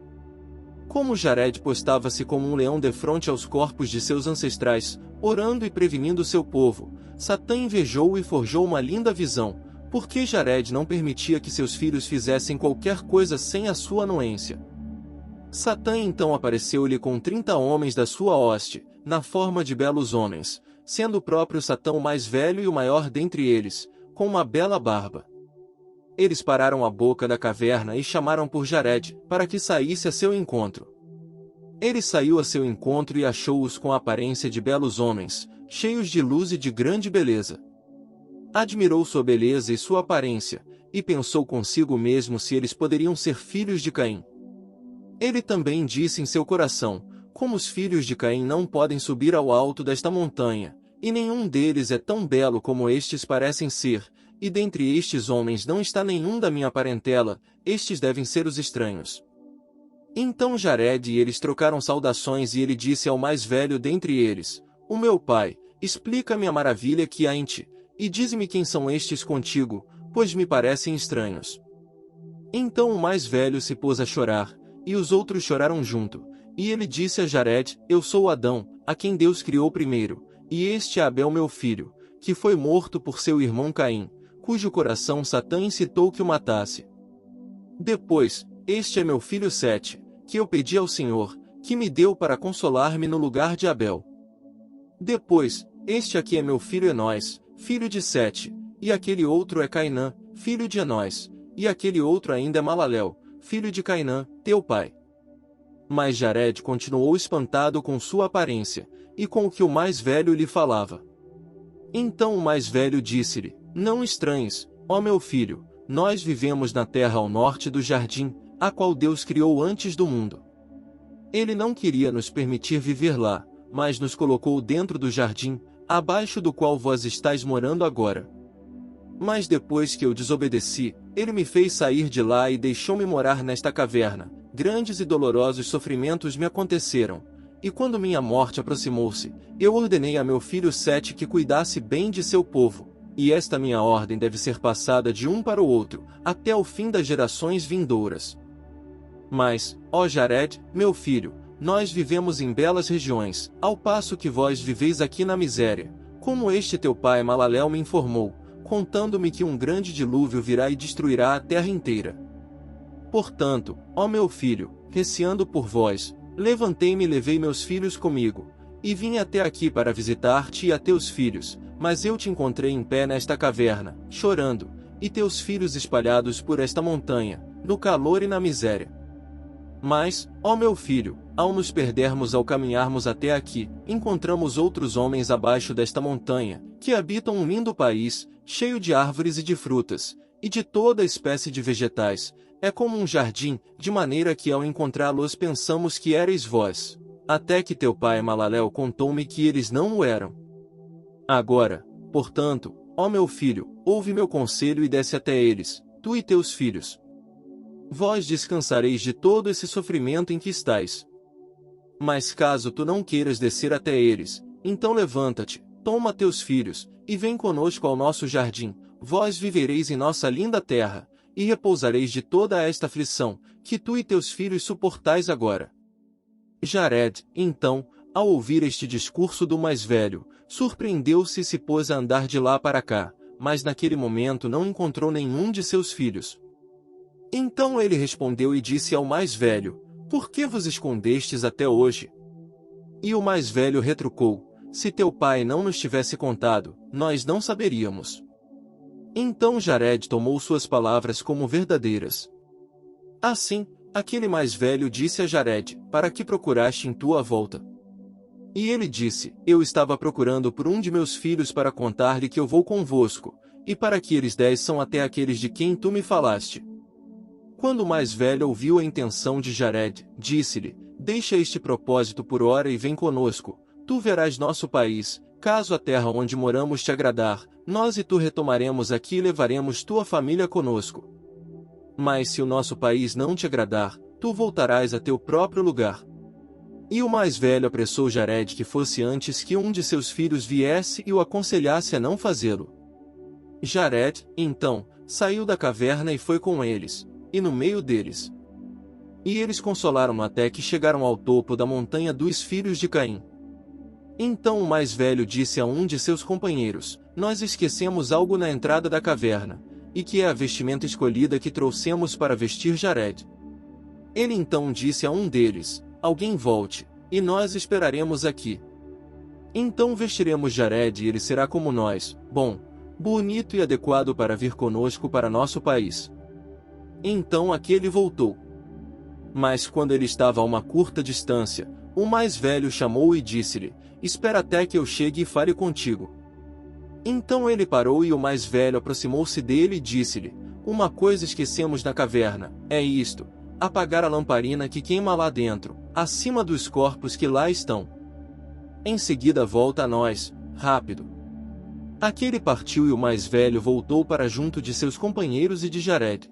Como Jared postava-se como um leão defronte aos corpos de seus ancestrais, orando e prevenindo seu povo, Satã invejou-o e forjou uma linda visão, porque Jared não permitia que seus filhos fizessem qualquer coisa sem a sua anuência. Satã então apareceu-lhe com 30 homens da sua hoste, na forma de belos homens, sendo o próprio Satã o mais velho e o maior dentre eles, com uma bela barba. Eles pararam a boca da caverna e chamaram por Jared, para que saísse a seu encontro. Ele saiu a seu encontro e achou-os com a aparência de belos homens, cheios de luz e de grande beleza. Admirou sua beleza e sua aparência, e pensou consigo mesmo se eles poderiam ser filhos de Caim. Ele também disse em seu coração: como os filhos de Caim não podem subir ao alto desta montanha, e nenhum deles é tão belo como estes parecem ser, e dentre estes homens não está nenhum da minha parentela, estes devem ser os estranhos. Então Jared e eles trocaram saudações e ele disse ao mais velho dentre eles: o meu pai, explica-me a maravilha que há em ti, e dize-me quem são estes contigo, pois me parecem estranhos. Então o mais velho se pôs a chorar, e os outros choraram junto, e ele disse a Jared: eu sou Adão, a quem Deus criou primeiro, e este é Abel meu filho, que foi morto por seu irmão Caim, cujo coração Satã incitou que o matasse. Depois, este é meu filho Sete, que eu pedi ao Senhor, que me deu para consolar-me no lugar de Abel. Depois, este aqui é meu filho Enós, filho de Sete, e aquele outro é Cainã, filho de Enós, e aquele outro ainda é Malalel, filho de Cainã, teu pai. Mas Jared continuou espantado com sua aparência, e com o que o mais velho lhe falava. Então o mais velho disse-lhe: não estranhes, ó meu filho, nós vivemos na terra ao norte do jardim, a qual Deus criou antes do mundo. Ele não queria nos permitir viver lá, mas nos colocou dentro do jardim, abaixo do qual vós estáis morando agora. Mas depois que eu desobedeci, ele me fez sair de lá e deixou-me morar nesta caverna. Grandes e dolorosos sofrimentos me aconteceram, e quando minha morte aproximou-se, eu ordenei a meu filho Sete que cuidasse bem de seu povo, e esta minha ordem deve ser passada de um para o outro, até o fim das gerações vindouras. Mas, ó Jared, meu filho, nós vivemos em belas regiões, ao passo que vós viveis aqui na miséria, como este teu pai Malalel me informou, contando-me que um grande dilúvio virá e destruirá a terra inteira. Portanto, ó meu filho, receando por vós, levantei-me e levei meus filhos comigo, e vim até aqui para visitar-te e a teus filhos, mas eu te encontrei em pé nesta caverna, chorando, e teus filhos espalhados por esta montanha, no calor e na miséria. Mas, ó meu filho, ao nos perdermos ao caminharmos até aqui, encontramos outros homens abaixo desta montanha, que habitam um lindo país, cheio de árvores e de frutas, e de toda espécie de vegetais. É como um jardim, de maneira que ao encontrá-los pensamos que erais vós. Até que teu pai Malalel contou-me que eles não o eram. Agora, portanto, ó meu filho, ouve meu conselho e desce até eles, tu e teus filhos. Vós descansareis de todo esse sofrimento em que estais. Mas caso tu não queiras descer até eles, então levanta-te, toma teus filhos, e vem conosco ao nosso jardim, vós vivereis em nossa linda terra, e repousareis de toda esta aflição, que tu e teus filhos suportais agora. Jared, então, ao ouvir este discurso do mais velho, surpreendeu-se e se pôs a andar de lá para cá, mas naquele momento não encontrou nenhum de seus filhos. Então ele respondeu e disse ao mais velho: por que vos escondestes até hoje? E o mais velho retrucou: se teu pai não nos tivesse contado, nós não saberíamos. Então Jared tomou suas palavras como verdadeiras. Assim, aquele mais velho disse a Jared: para que procuraste em tua volta? E ele disse: eu estava procurando por um de meus filhos para contar-lhe que eu vou convosco, e para que eles desçam até aqueles de quem tu me falaste. Quando o mais velho ouviu a intenção de Jared, disse-lhe: deixa este propósito por ora e vem conosco, tu verás nosso país, caso a terra onde moramos te agradar, nós e tu retomaremos aqui e levaremos tua família conosco. Mas se o nosso país não te agradar, tu voltarás a teu próprio lugar. E o mais velho apressou Jared que fosse antes que um de seus filhos viesse e o aconselhasse a não fazê-lo. Jared, então, saiu da caverna e foi com eles, e no meio deles. E eles consolaram-no até que chegaram ao topo da montanha dos filhos de Caim. Então o mais velho disse a um de seus companheiros: nós esquecemos algo na entrada da caverna, e que é a vestimenta escolhida que trouxemos para vestir Jared. Ele então disse a um deles: alguém volte, e nós esperaremos aqui. Então vestiremos Jared e ele será como nós, bom, bonito e adequado para vir conosco para nosso país. Então aquele voltou. Mas quando ele estava a uma curta distância, o mais velho chamou-o e disse-lhe: espera até que eu chegue e fale contigo. Então ele parou e o mais velho aproximou-se dele e disse-lhe: uma coisa esquecemos na caverna, é isto: apagar a lamparina que queima lá dentro, acima dos corpos que lá estão. Em seguida volta a nós, rápido. Aquele partiu e o mais velho voltou para junto de seus companheiros e de Jared.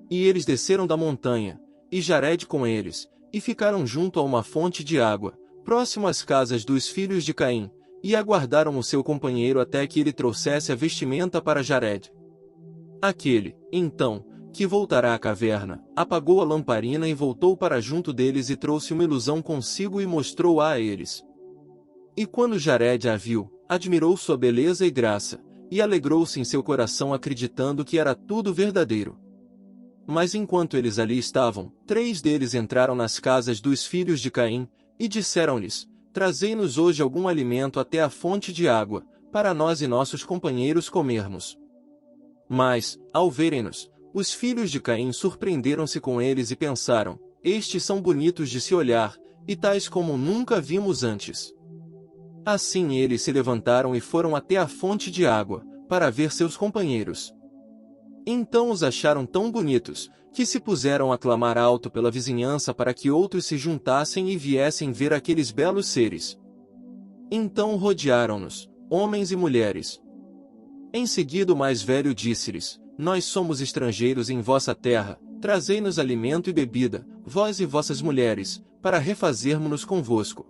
E eles desceram da montanha, e Jared com eles, e ficaram junto a uma fonte de água, próximo às casas dos filhos de Caim, e aguardaram o seu companheiro até que ele trouxesse a vestimenta para Jared. Aquele, então, que voltará à caverna, apagou a lamparina e voltou para junto deles e trouxe uma ilusão consigo e mostrou-a a eles. E quando Jared a viu, admirou sua beleza e graça, e alegrou-se em seu coração acreditando que era tudo verdadeiro. Mas enquanto eles ali estavam, 3 deles entraram nas casas dos filhos de Caim, e disseram-lhes: trazei-nos hoje algum alimento até a fonte de água, para nós e nossos companheiros comermos. Mas, ao verem-nos, os filhos de Caim surpreenderam-se com eles e pensaram: estes são bonitos de se olhar, e tais como nunca vimos antes. Assim eles se levantaram e foram até a fonte de água, para ver seus companheiros. Então os acharam tão bonitos, que se puseram a clamar alto pela vizinhança para que outros se juntassem e viessem ver aqueles belos seres. Então rodearam-nos, homens e mulheres. Em seguida o mais velho disse-lhes: nós somos estrangeiros em vossa terra, trazei-nos alimento e bebida, vós e vossas mulheres, para refazermo-nos convosco.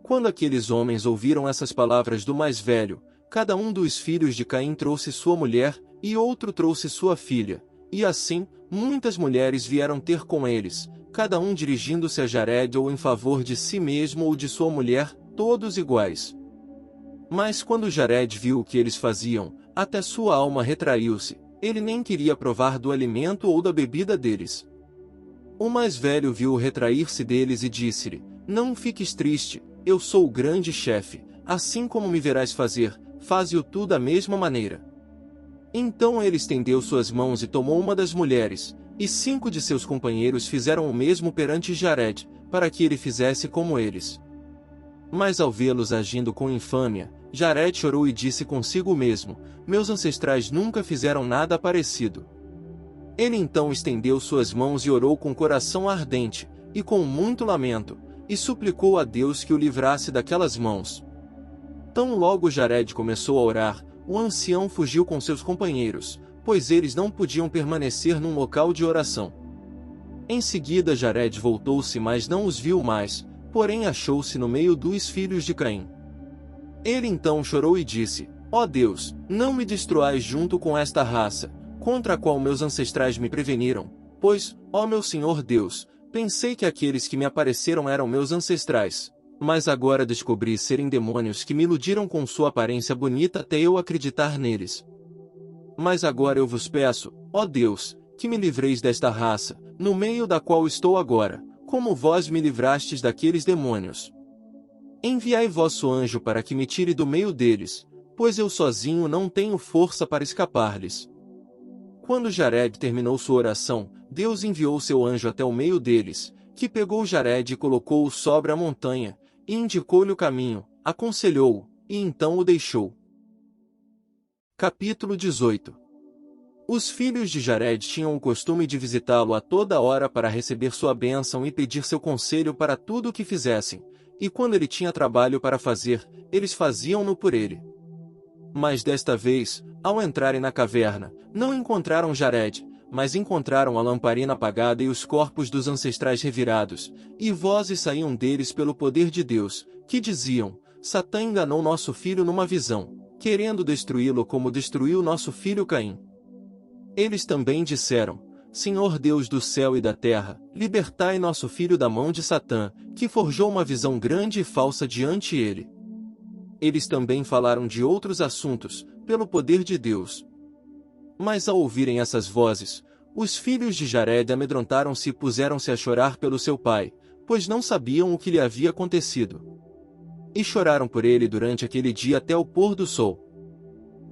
Quando aqueles homens ouviram essas palavras do mais velho, cada um dos filhos de Caim trouxe sua mulher, e outro trouxe sua filha, e assim, muitas mulheres vieram ter com eles, cada um dirigindo-se a Jared ou em favor de si mesmo ou de sua mulher, todos iguais. Mas quando Jared viu o que eles faziam, até sua alma retraiu-se, ele nem queria provar do alimento ou da bebida deles. O mais velho viu-o retrair-se deles e disse-lhe: não fiques triste, eu sou o grande chefe, assim como me verás fazer, faze-o tu da mesma maneira. Então ele estendeu suas mãos e tomou uma das mulheres, e 5 de seus companheiros fizeram o mesmo perante Jared, para que ele fizesse como eles. Mas ao vê-los agindo com infâmia, Jared chorou e disse consigo mesmo: meus ancestrais nunca fizeram nada parecido. Ele então estendeu suas mãos e orou com coração ardente, e com muito lamento, e suplicou a Deus que o livrasse daquelas mãos. Tão logo Jared começou a orar, o ancião fugiu com seus companheiros, pois eles não podiam permanecer num local de oração. Em seguida Jared voltou-se, mas não os viu mais, porém achou-se no meio dos filhos de Caim. Ele então chorou e disse: ó Deus, não me destruais junto com esta raça, contra a qual meus ancestrais me preveniram, pois, ó meu Senhor Deus, pensei que aqueles que me apareceram eram meus ancestrais, mas agora descobri serem demônios que me iludiram com sua aparência bonita até eu acreditar neles. Mas agora eu vos peço, ó Deus, que me livreis desta raça, no meio da qual estou agora, como vós me livrastes daqueles demônios. Enviai vosso anjo para que me tire do meio deles, pois eu sozinho não tenho força para escapar-lhes. Quando Jared terminou sua oração, Deus enviou seu anjo até o meio deles, que pegou Jared e colocou-o sobre a montanha, e indicou-lhe o caminho, aconselhou-o, e então o deixou. Capítulo 18. Os filhos de Jared tinham o costume de visitá-lo a toda hora para receber sua bênção e pedir seu conselho para tudo o que fizessem, e quando ele tinha trabalho para fazer, eles faziam-no por ele. Mas desta vez, ao entrarem na caverna, não encontraram Jared, mas encontraram a lamparina apagada e os corpos dos ancestrais revirados, e vozes saíam deles pelo poder de Deus, que diziam: Satã enganou nosso filho numa visão, querendo destruí-lo como destruiu nosso filho Caim. Eles também disseram: Senhor Deus do céu e da terra, libertai nosso filho da mão de Satã, que forjou uma visão grande e falsa diante ele. Eles também falaram de outros assuntos, pelo poder de Deus. Mas ao ouvirem essas vozes, Os filhos de Jared amedrontaram-se e puseram-se a chorar pelo seu pai, pois não sabiam o que lhe havia acontecido. E choraram por ele durante aquele dia até o pôr do sol.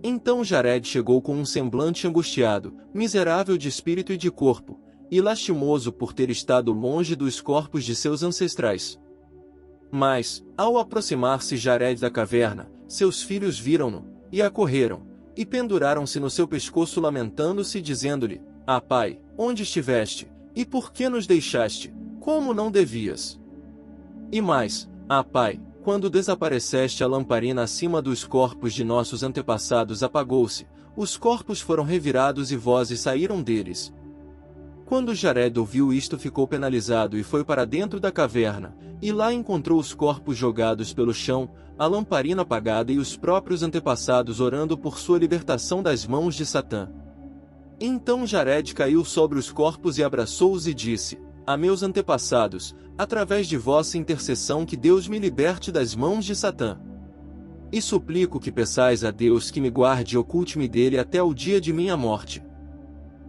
Então Jared chegou com um semblante angustiado, miserável de espírito e de corpo, e lastimoso por ter estado longe dos corpos de seus ancestrais. Mas, ao aproximar-se Jared da caverna, seus filhos viram-no, e acorreram, e penduraram-se no seu pescoço lamentando-se, dizendo-lhe: Ah, pai, onde estiveste? E por que nos deixaste? Como não devias? E mais: Ah, pai, quando desapareceste a lamparina acima dos corpos de nossos antepassados apagou-se, os corpos foram revirados e vozes saíram deles. Quando Jared ouviu isto ficou penalizado e foi para dentro da caverna, e lá encontrou os corpos jogados pelo chão, a lamparina apagada e os próprios antepassados orando por sua libertação das mãos de Satã. Então Jared caiu sobre os corpos e abraçou-os e disse: A meus antepassados, através de vossa intercessão que Deus me liberte das mãos de Satã. E suplico que peçais a Deus que me guarde e oculte-me dele até o dia de minha morte.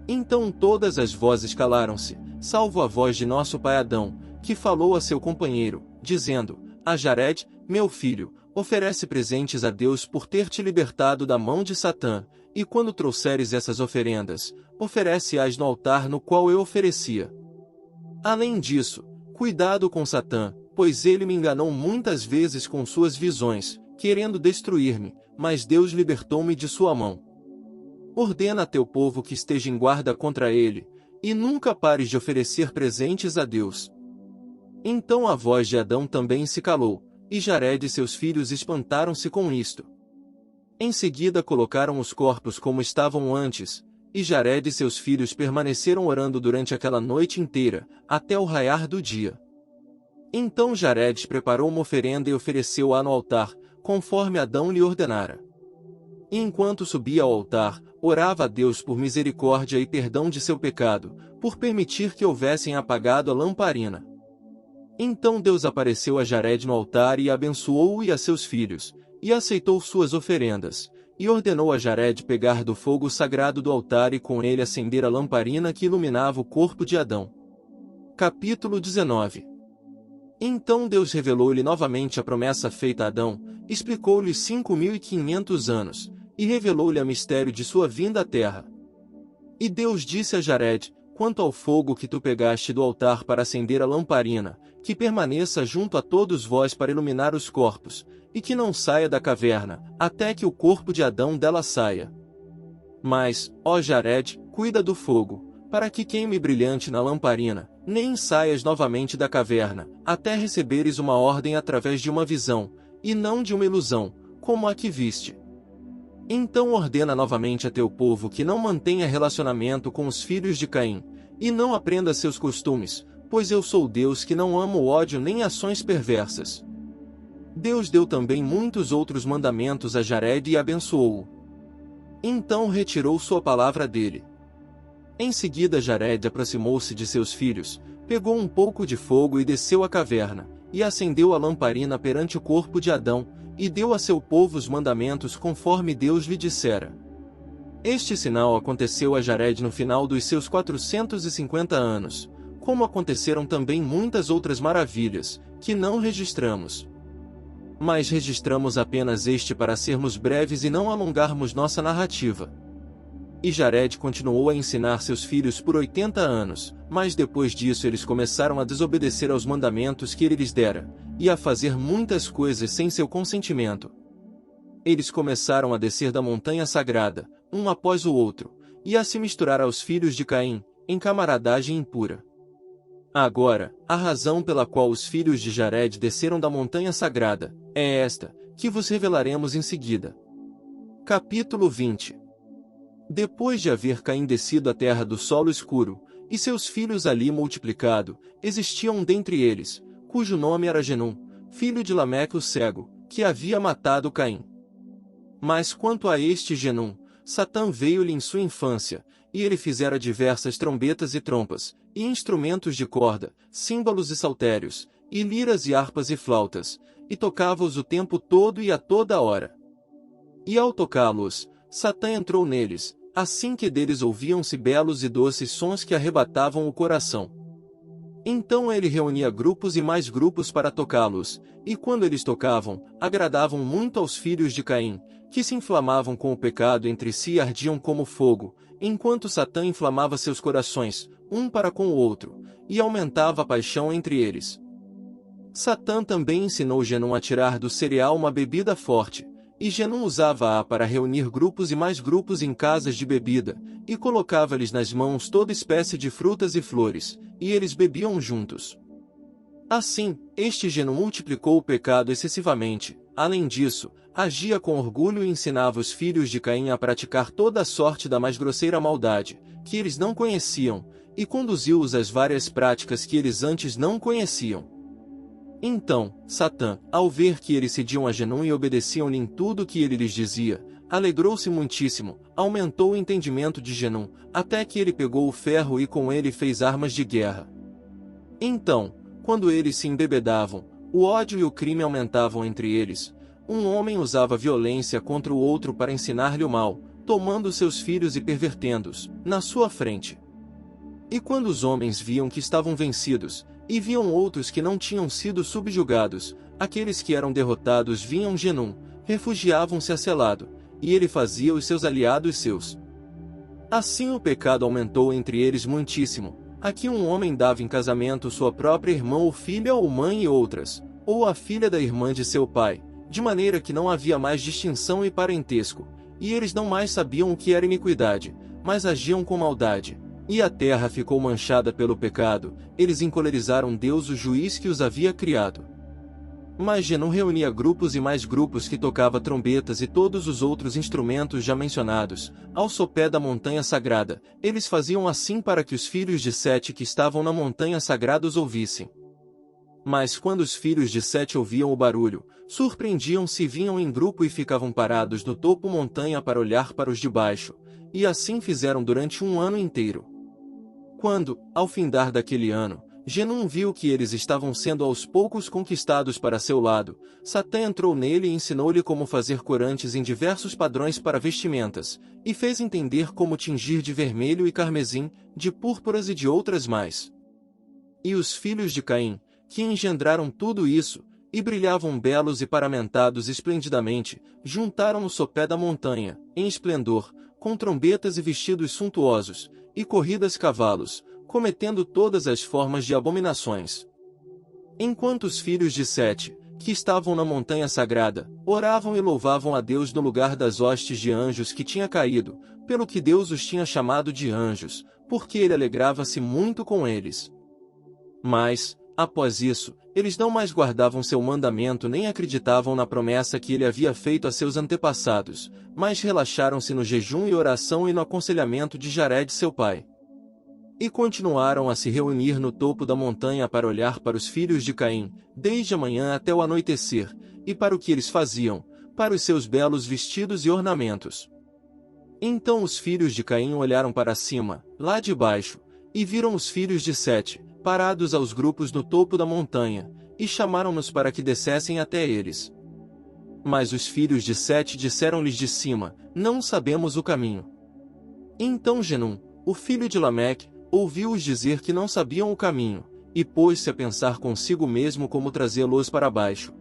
Então todas as vozes calaram-se, salvo a voz de nosso pai Adão, que falou a seu companheiro, dizendo: A Jared, meu filho, oferece presentes a Deus por ter te libertado da mão de Satã, e quando trouxeres essas oferendas, oferece-as no altar no qual eu oferecia. Além disso, cuidado com Satã, pois ele me enganou muitas vezes com suas visões, querendo destruir-me, mas Deus libertou-me de sua mão. Ordena a teu povo que esteja em guarda contra ele, e nunca pares de oferecer presentes a Deus. Então a voz de Adão também se calou, e Jared e seus filhos espantaram-se com isto. Em seguida colocaram os corpos como estavam antes, e Jared e seus filhos permaneceram orando durante aquela noite inteira, até o raiar do dia. Então Jared preparou uma oferenda e ofereceu-a no altar, conforme Adão lhe ordenara. E enquanto subia ao altar, orava a Deus por misericórdia e perdão de seu pecado, por permitir que houvessem apagado a lamparina. Então Deus apareceu a Jared no altar e abençoou-o e a seus filhos, e aceitou suas oferendas, e ordenou a Jared pegar do fogo sagrado do altar e com ele acender a lamparina que iluminava o corpo de Adão. Capítulo 19. Então Deus revelou-lhe novamente a promessa feita a Adão, explicou-lhe 5.500 anos, e revelou-lhe o mistério de sua vinda à terra. E Deus disse a Jared: Quanto ao fogo que tu pegaste do altar para acender a lamparina, que permaneça junto a todos vós para iluminar os corpos, e que não saia da caverna, até que o corpo de Adão dela saia. Mas, ó Jared, cuida do fogo, para que queime brilhante na lamparina, nem saias novamente da caverna, até receberes uma ordem através de uma visão, e não de uma ilusão, como a que viste. Então ordena novamente a teu povo que não mantenha relacionamento com os filhos de Caim, e não aprenda seus costumes, pois eu sou Deus que não amo o ódio nem ações perversas. Deus deu também muitos outros mandamentos a Jared e abençoou-o. Então retirou sua palavra dele. Em seguida Jared aproximou-se de seus filhos, pegou um pouco de fogo e desceu à caverna, e acendeu a lamparina perante o corpo de Adão, e deu a seu povo os mandamentos conforme Deus lhe dissera. Este sinal aconteceu a Jared no final dos seus 450 anos, como aconteceram também muitas outras maravilhas, que não registramos. Mas registramos apenas este para sermos breves e não alongarmos nossa narrativa. E Jared continuou a ensinar seus filhos por 80 anos, mas depois disso eles começaram a desobedecer aos mandamentos que ele lhes dera, e a fazer muitas coisas sem seu consentimento. Eles começaram a descer da montanha sagrada, um após o outro, e a se misturar aos filhos de Caim, em camaradagem impura. Agora, a razão pela qual os filhos de Jared desceram da montanha sagrada, é esta, que vos revelaremos em seguida. Capítulo 20. Depois de haver Caim descido à terra do solo escuro, e seus filhos ali multiplicado, existia um dentre eles, cujo nome era Genum, filho de Lameque o cego, que havia matado Caim. Mas quanto a este Genum, Satã veio-lhe em sua infância, e ele fizera diversas trombetas e trompas, e instrumentos de corda, símbolos e saltérios, e liras e harpas e flautas, e tocava-os o tempo todo e a toda hora. E ao tocá-los, Satã entrou neles, assim que deles ouviam-se belos e doces sons que arrebatavam o coração. Então ele reunia grupos e mais grupos para tocá-los, e quando eles tocavam, agradavam muito aos filhos de Caim, que se inflamavam com o pecado entre si e ardiam como fogo, enquanto Satã inflamava seus corações, um para com o outro, e aumentava a paixão entre eles. Satã também ensinou Genum a tirar do cereal uma bebida forte, e Genum usava-a para reunir grupos e mais grupos em casas de bebida, e colocava-lhes nas mãos toda espécie de frutas e flores, e eles bebiam juntos. Assim, este Genum multiplicou o pecado excessivamente. Além disso, agia com orgulho e ensinava os filhos de Caim a praticar toda a sorte da mais grosseira maldade, que eles não conheciam, e conduziu-os às várias práticas que eles antes não conheciam. Então, Satã, ao ver que eles cediam a Genum e obedeciam-lhe em tudo o que ele lhes dizia, alegrou-se muitíssimo, aumentou o entendimento de Genum, até que ele pegou o ferro e com ele fez armas de guerra. Então, quando eles se embebedavam, o ódio e o crime aumentavam entre eles. Um homem usava violência contra o outro para ensinar-lhe o mal, tomando seus filhos e pervertendo-os, na sua frente. E quando os homens viam que estavam vencidos, e viam outros que não tinham sido subjugados, aqueles que eram derrotados vinham Genum, refugiavam-se a Selado, e ele fazia os seus aliados seus. Assim o pecado aumentou entre eles muitíssimo. Aqui um homem dava em casamento sua própria irmã ou filha ou mãe e outras, ou a filha da irmã de seu pai, de maneira que não havia mais distinção e parentesco, e eles não mais sabiam o que era iniquidade, mas agiam com maldade. E a terra ficou manchada pelo pecado, eles encolerizaram Deus o juiz que os havia criado. Mas Genum reunia grupos e mais grupos que tocava trombetas e todos os outros instrumentos já mencionados, ao sopé da montanha sagrada. Eles faziam assim para que os filhos de Sete que estavam na montanha sagrada os ouvissem. Mas quando os filhos de Sete ouviam o barulho, surpreendiam-se e vinham em grupo e ficavam parados no topo montanha para olhar para os de baixo, e assim fizeram durante um ano inteiro. Quando, ao findar daquele ano, Genum viu que eles estavam sendo aos poucos conquistados para seu lado, Satã entrou nele e ensinou-lhe como fazer corantes em diversos padrões para vestimentas, e fez entender como tingir de vermelho e carmesim, de púrpuras e de outras mais. E os filhos de Caim, que engendraram tudo isso, e brilhavam belos e paramentados esplendidamente, juntaram no sopé da montanha, em esplendor, com trombetas e vestidos suntuosos, e corridas cavalos, cometendo todas as formas de abominações. Enquanto os filhos de Sete, que estavam na montanha sagrada, oravam e louvavam a Deus no lugar das hostes de anjos que tinha caído, pelo que Deus os tinha chamado de anjos, porque ele alegrava-se muito com eles. Mas, após isso, eles não mais guardavam seu mandamento nem acreditavam na promessa que ele havia feito a seus antepassados, mas relaxaram-se no jejum e oração e no aconselhamento de Jared seu pai. E continuaram a se reunir no topo da montanha para olhar para os filhos de Caim, desde a manhã até o anoitecer, e para o que eles faziam, para os seus belos vestidos e ornamentos. Então os filhos de Caim olharam para cima, lá de baixo, e viram os filhos de Sete, parados aos grupos no topo da montanha, e chamaram-nos para que descessem até eles. Mas os filhos de Sete disseram-lhes de cima, não sabemos o caminho. Então Genum, o filho de Lameque, ouviu-os dizer que não sabiam o caminho, e pôs-se a pensar consigo mesmo como trazê-los para baixo.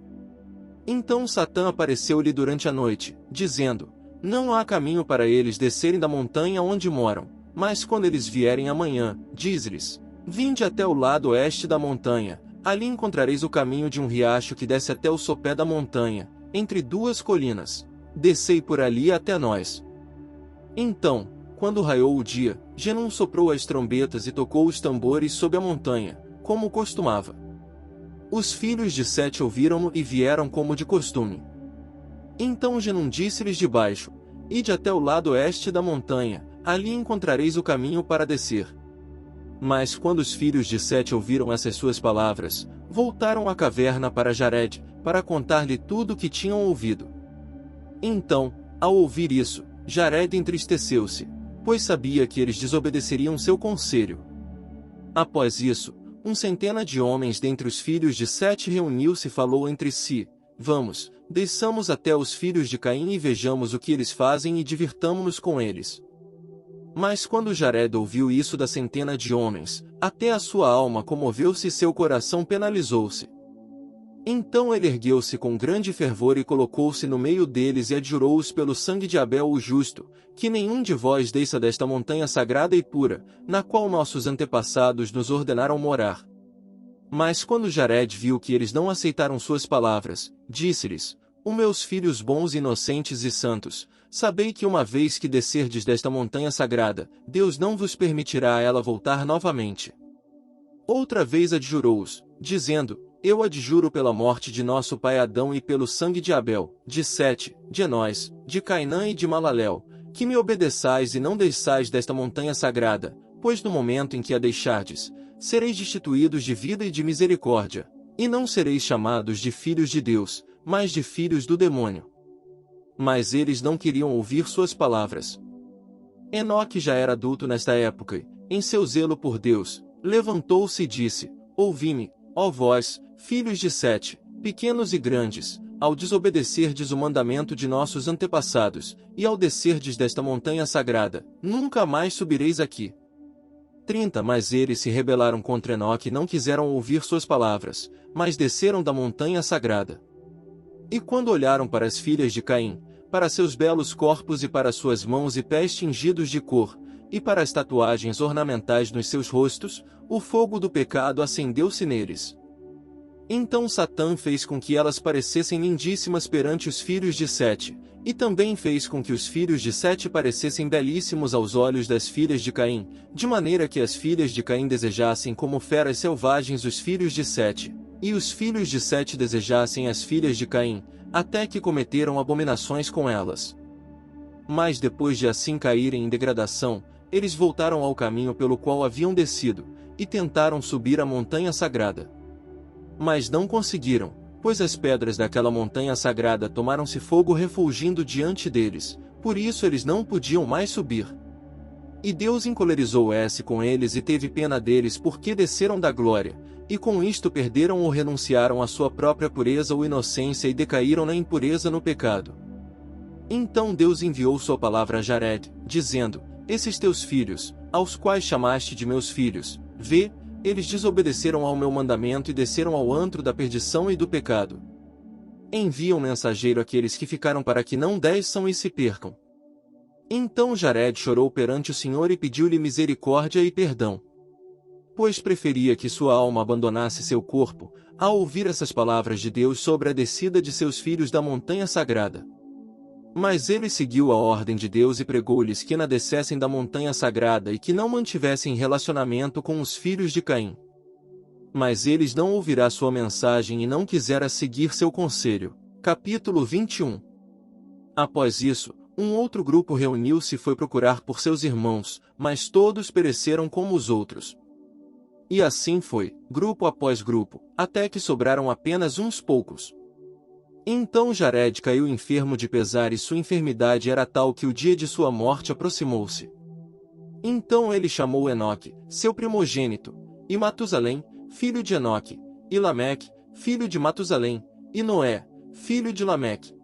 Então Satã apareceu-lhe durante a noite, dizendo, não há caminho para eles descerem da montanha onde moram, mas quando eles vierem amanhã, diz-lhes, vinde até o lado oeste da montanha, ali encontrareis o caminho de um riacho que desce até o sopé da montanha, entre duas colinas. Descei por ali até nós. Então, quando raiou o dia, Genum soprou as trombetas e tocou os tambores sob a montanha, como costumava. Os filhos de Sete ouviram-no e vieram como de costume. Então Genum disse-lhes de baixo, ide até o lado oeste da montanha, ali encontrareis o caminho para descer. Mas quando os filhos de Sete ouviram essas suas palavras, voltaram à caverna para Jared, para contar-lhe tudo o que tinham ouvido. Então, ao ouvir isso, Jared entristeceu-se, pois sabia que eles desobedeceriam seu conselho. Após isso, centena de homens dentre os filhos de Sete reuniu-se e falou entre si, vamos, desçamos até os filhos de Caim e vejamos o que eles fazem e divirtamo-nos com eles. Mas quando Jared ouviu isso da centena de homens, até a sua alma comoveu-se e seu coração penalizou-se. Então ele ergueu-se com grande fervor e colocou-se no meio deles e adjurou-os pelo sangue de Abel o justo, que nenhum de vós desça desta montanha sagrada e pura, na qual nossos antepassados nos ordenaram morar. Mas quando Jared viu que eles não aceitaram suas palavras, disse-lhes: Os meus filhos bons, inocentes e santos, sabei que uma vez que descerdes desta montanha sagrada, Deus não vos permitirá a ela voltar novamente. Outra vez adjurou-os, dizendo: Eu adjuro pela morte de nosso pai Adão e pelo sangue de Abel, de Sete, de Enós, de Cainã e de Malalel, que me obedeçais e não desçais desta montanha sagrada, pois no momento em que a deixardes, sereis destituídos de vida e de misericórdia, e não sereis chamados de filhos de Deus, mas de filhos do demônio. Mas eles não queriam ouvir suas palavras. Enoque já era adulto nesta época e, em seu zelo por Deus, levantou-se e disse: Ouvi-me, ó vós, filhos de Sete, pequenos e grandes, ao desobedecerdes o mandamento de nossos antepassados, e ao descerdes desta montanha sagrada, nunca mais subireis aqui. 30 Mas eles se rebelaram contra Enoque e não quiseram ouvir suas palavras, mas desceram da montanha sagrada. E quando olharam para as filhas de Caim, para seus belos corpos e para suas mãos e pés tingidos de cor, e para as tatuagens ornamentais nos seus rostos, o fogo do pecado acendeu-se neles. Então Satã fez com que elas parecessem lindíssimas perante os filhos de Sete, e também fez com que os filhos de Sete parecessem belíssimos aos olhos das filhas de Caim, de maneira que as filhas de Caim desejassem como feras selvagens os filhos de Sete, e os filhos de Sete desejassem as filhas de Caim, até que cometeram abominações com elas. Mas depois de assim caírem em degradação, eles voltaram ao caminho pelo qual haviam descido, e tentaram subir a montanha sagrada. Mas não conseguiram, pois as pedras daquela montanha sagrada tomaram-se fogo refulgindo diante deles, por isso eles não podiam mais subir. E Deus encolerizou-se com eles e teve pena deles porque desceram da glória, e com isto perderam ou renunciaram à sua própria pureza ou inocência e decaíram na impureza no pecado. Então Deus enviou sua palavra a Jared, dizendo: Esses teus filhos, aos quais chamaste de meus filhos, vê, eles desobedeceram ao meu mandamento e desceram ao antro da perdição e do pecado. Envia um mensageiro àqueles que ficaram para que não desçam e se percam. Então Jared chorou perante o Senhor e pediu-lhe misericórdia e perdão. Pois preferia que sua alma abandonasse seu corpo, ao ouvir essas palavras de Deus sobre a descida de seus filhos da montanha sagrada. Mas ele seguiu a ordem de Deus e pregou-lhes que não descessem da montanha sagrada e que não mantivessem relacionamento com os filhos de Caim. Mas eles não ouvirá sua mensagem e não quiseram seguir seu conselho. Capítulo 21. Após isso, um outro grupo reuniu-se e foi procurar por seus irmãos, mas todos pereceram como os outros. E assim foi, grupo após grupo, até que sobraram apenas uns poucos. Então Jared caiu enfermo de pesar e sua enfermidade era tal que o dia de sua morte aproximou-se. Então ele chamou Enoque, seu primogênito, e Matusalém, filho de Enoque, e Lameque, filho de Matusalém, e Noé, filho de Lameque.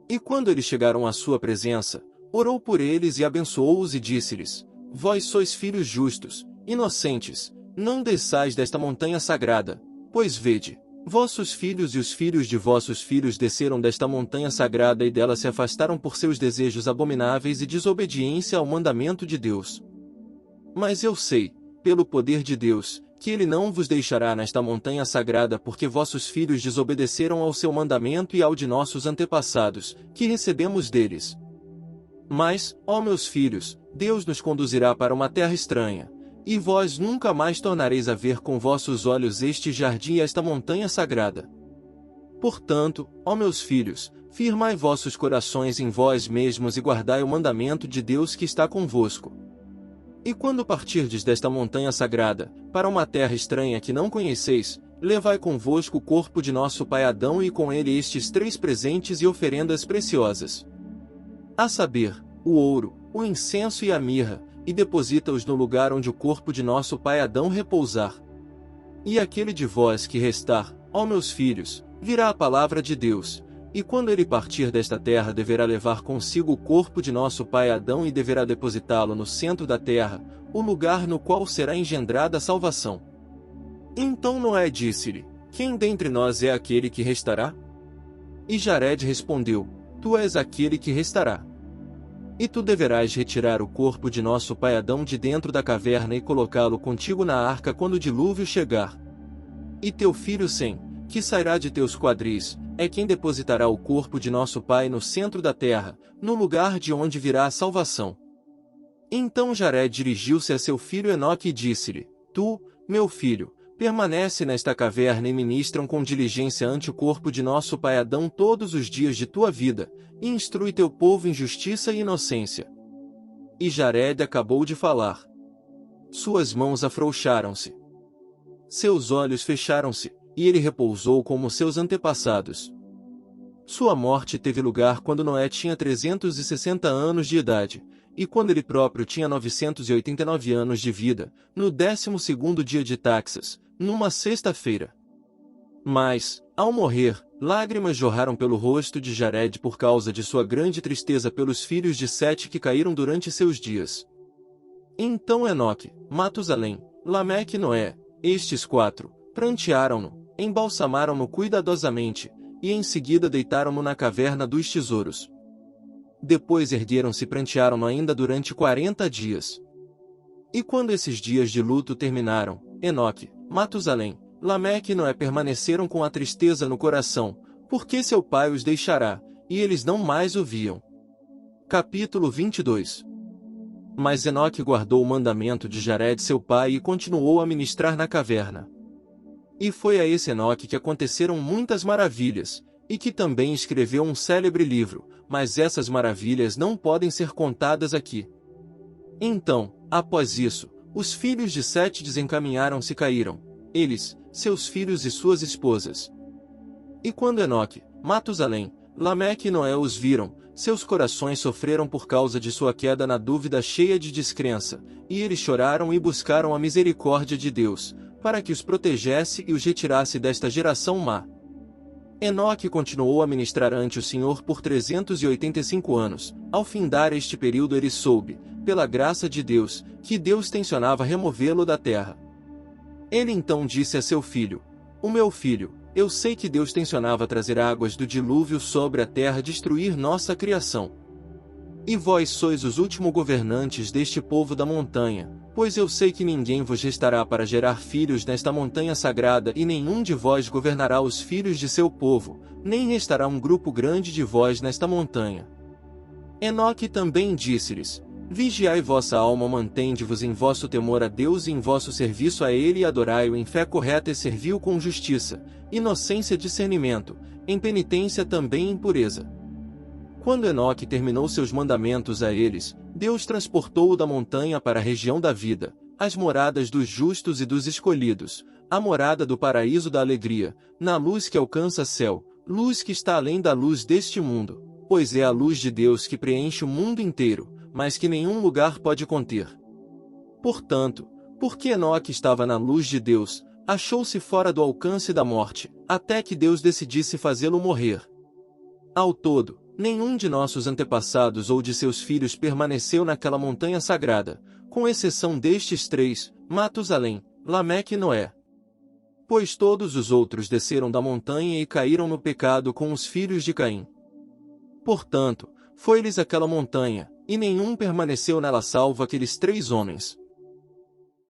E quando eles chegaram à sua presença, orou por eles e abençoou-os e disse-lhes: Vós sois filhos justos, inocentes, não desçais desta montanha sagrada, pois vede, vossos filhos e os filhos de vossos filhos desceram desta montanha sagrada e dela se afastaram por seus desejos abomináveis e desobediência ao mandamento de Deus. Mas eu sei, pelo poder de Deus, que ele não vos deixará nesta montanha sagrada porque vossos filhos desobedeceram ao seu mandamento e ao de nossos antepassados, que recebemos deles. Mas, ó meus filhos, Deus nos conduzirá para uma terra estranha, e vós nunca mais tornareis a ver com vossos olhos este jardim e esta montanha sagrada. Portanto, ó meus filhos, firmai vossos corações em vós mesmos e guardai o mandamento de Deus que está convosco. E quando partirdes desta montanha sagrada, para uma terra estranha que não conheceis, levai convosco o corpo de nosso pai Adão e com ele estes 3 presentes e oferendas preciosas. A saber, o ouro, o incenso e a mirra, e deposita-os no lugar onde o corpo de nosso pai Adão repousar. E aquele de vós que restar, ó meus filhos, virá a palavra de Deus, E quando ele partir desta terra deverá levar consigo o corpo de nosso pai Adão e deverá depositá-lo no centro da terra, o lugar no qual será engendrada a salvação. Então Noé disse-lhe: Quem dentre nós é aquele que restará? E Jared respondeu: Tu és aquele que restará. E tu deverás retirar o corpo de nosso pai Adão de dentro da caverna e colocá-lo contigo na arca quando o dilúvio chegar. E teu filho Sem, que sairá de teus quadris, é quem depositará o corpo de nosso pai no centro da terra, no lugar de onde virá a salvação. Então Jared dirigiu-se a seu filho Enoque e disse-lhe: Tu, meu filho, permanece nesta caverna e ministram com diligência ante o corpo de nosso pai Adão todos os dias de tua vida, e instrui teu povo em justiça e inocência. E Jared acabou de falar. Suas mãos afrouxaram-se. Seus olhos fecharam-se, e ele repousou como seus antepassados. Sua morte teve lugar quando Noé tinha 360 anos de idade, e quando ele próprio tinha 989 anos de vida, no 12º dia de Taxas, numa sexta-feira. Mas, ao morrer, lágrimas jorraram pelo rosto de Jared por causa de sua grande tristeza pelos filhos de Sete que caíram durante seus dias. Então Enoque, Matusalém, Lameque e Noé, estes quatro, prantearam-no, embalsamaram-no cuidadosamente, e em seguida deitaram-no na caverna dos tesouros. Depois ergueram-se e prantearam-no ainda durante 40 dias. E quando esses dias de luto terminaram, Enoque, Matusalém, Lameque e Noé permaneceram com a tristeza no coração, porque seu pai os deixará, e eles não mais o viam. Capítulo 22. Mas Enoque guardou o mandamento de Jared seu pai e continuou a ministrar na caverna. E foi a esse Enoque que aconteceram muitas maravilhas, e que também escreveu um célebre livro, mas essas maravilhas não podem ser contadas aqui. Então, após isso, os filhos de Sete desencaminharam-se e caíram, eles, seus filhos e suas esposas. E quando Enoque, Matusalém, Lameque e Noé os viram, seus corações sofreram por causa de sua queda na dúvida cheia de descrença, e eles choraram e buscaram a misericórdia de Deus, para que os protegesse e os retirasse desta geração má. Enoque continuou a ministrar ante o Senhor por 385 anos. Ao findar este período ele soube, pela graça de Deus, que Deus tencionava removê-lo da terra. Ele então disse a seu filho: O meu filho, eu sei que Deus tencionava trazer águas do dilúvio sobre a terra e destruir nossa criação. E vós sois os últimos governantes deste povo da montanha, pois eu sei que ninguém vos restará para gerar filhos nesta montanha sagrada e nenhum de vós governará os filhos de seu povo, nem restará um grupo grande de vós nesta montanha. Enoque também disse-lhes: Vigiai vossa alma, mantende-vos em vosso temor a Deus e em vosso serviço a Ele e adorai-o em fé correta e servi-o com justiça, inocência e discernimento, em penitência também em pureza. Quando Enoque terminou seus mandamentos a eles, Deus transportou-o da montanha para a região da vida, as moradas dos justos e dos escolhidos, a morada do paraíso da alegria, na luz que alcança céu, luz que está além da luz deste mundo, pois é a luz de Deus que preenche o mundo inteiro, mas que nenhum lugar pode conter. Portanto, porque Enoque estava na luz de Deus, achou-se fora do alcance da morte, até que Deus decidisse fazê-lo morrer. Ao todo, nenhum de nossos antepassados ou de seus filhos permaneceu naquela montanha sagrada, com exceção destes três, Matusalém, Lameque e Noé. Pois todos os outros desceram da montanha e caíram no pecado com os filhos de Caim. Portanto, foi-lhes aquela montanha, e nenhum permaneceu nela salvo aqueles três homens.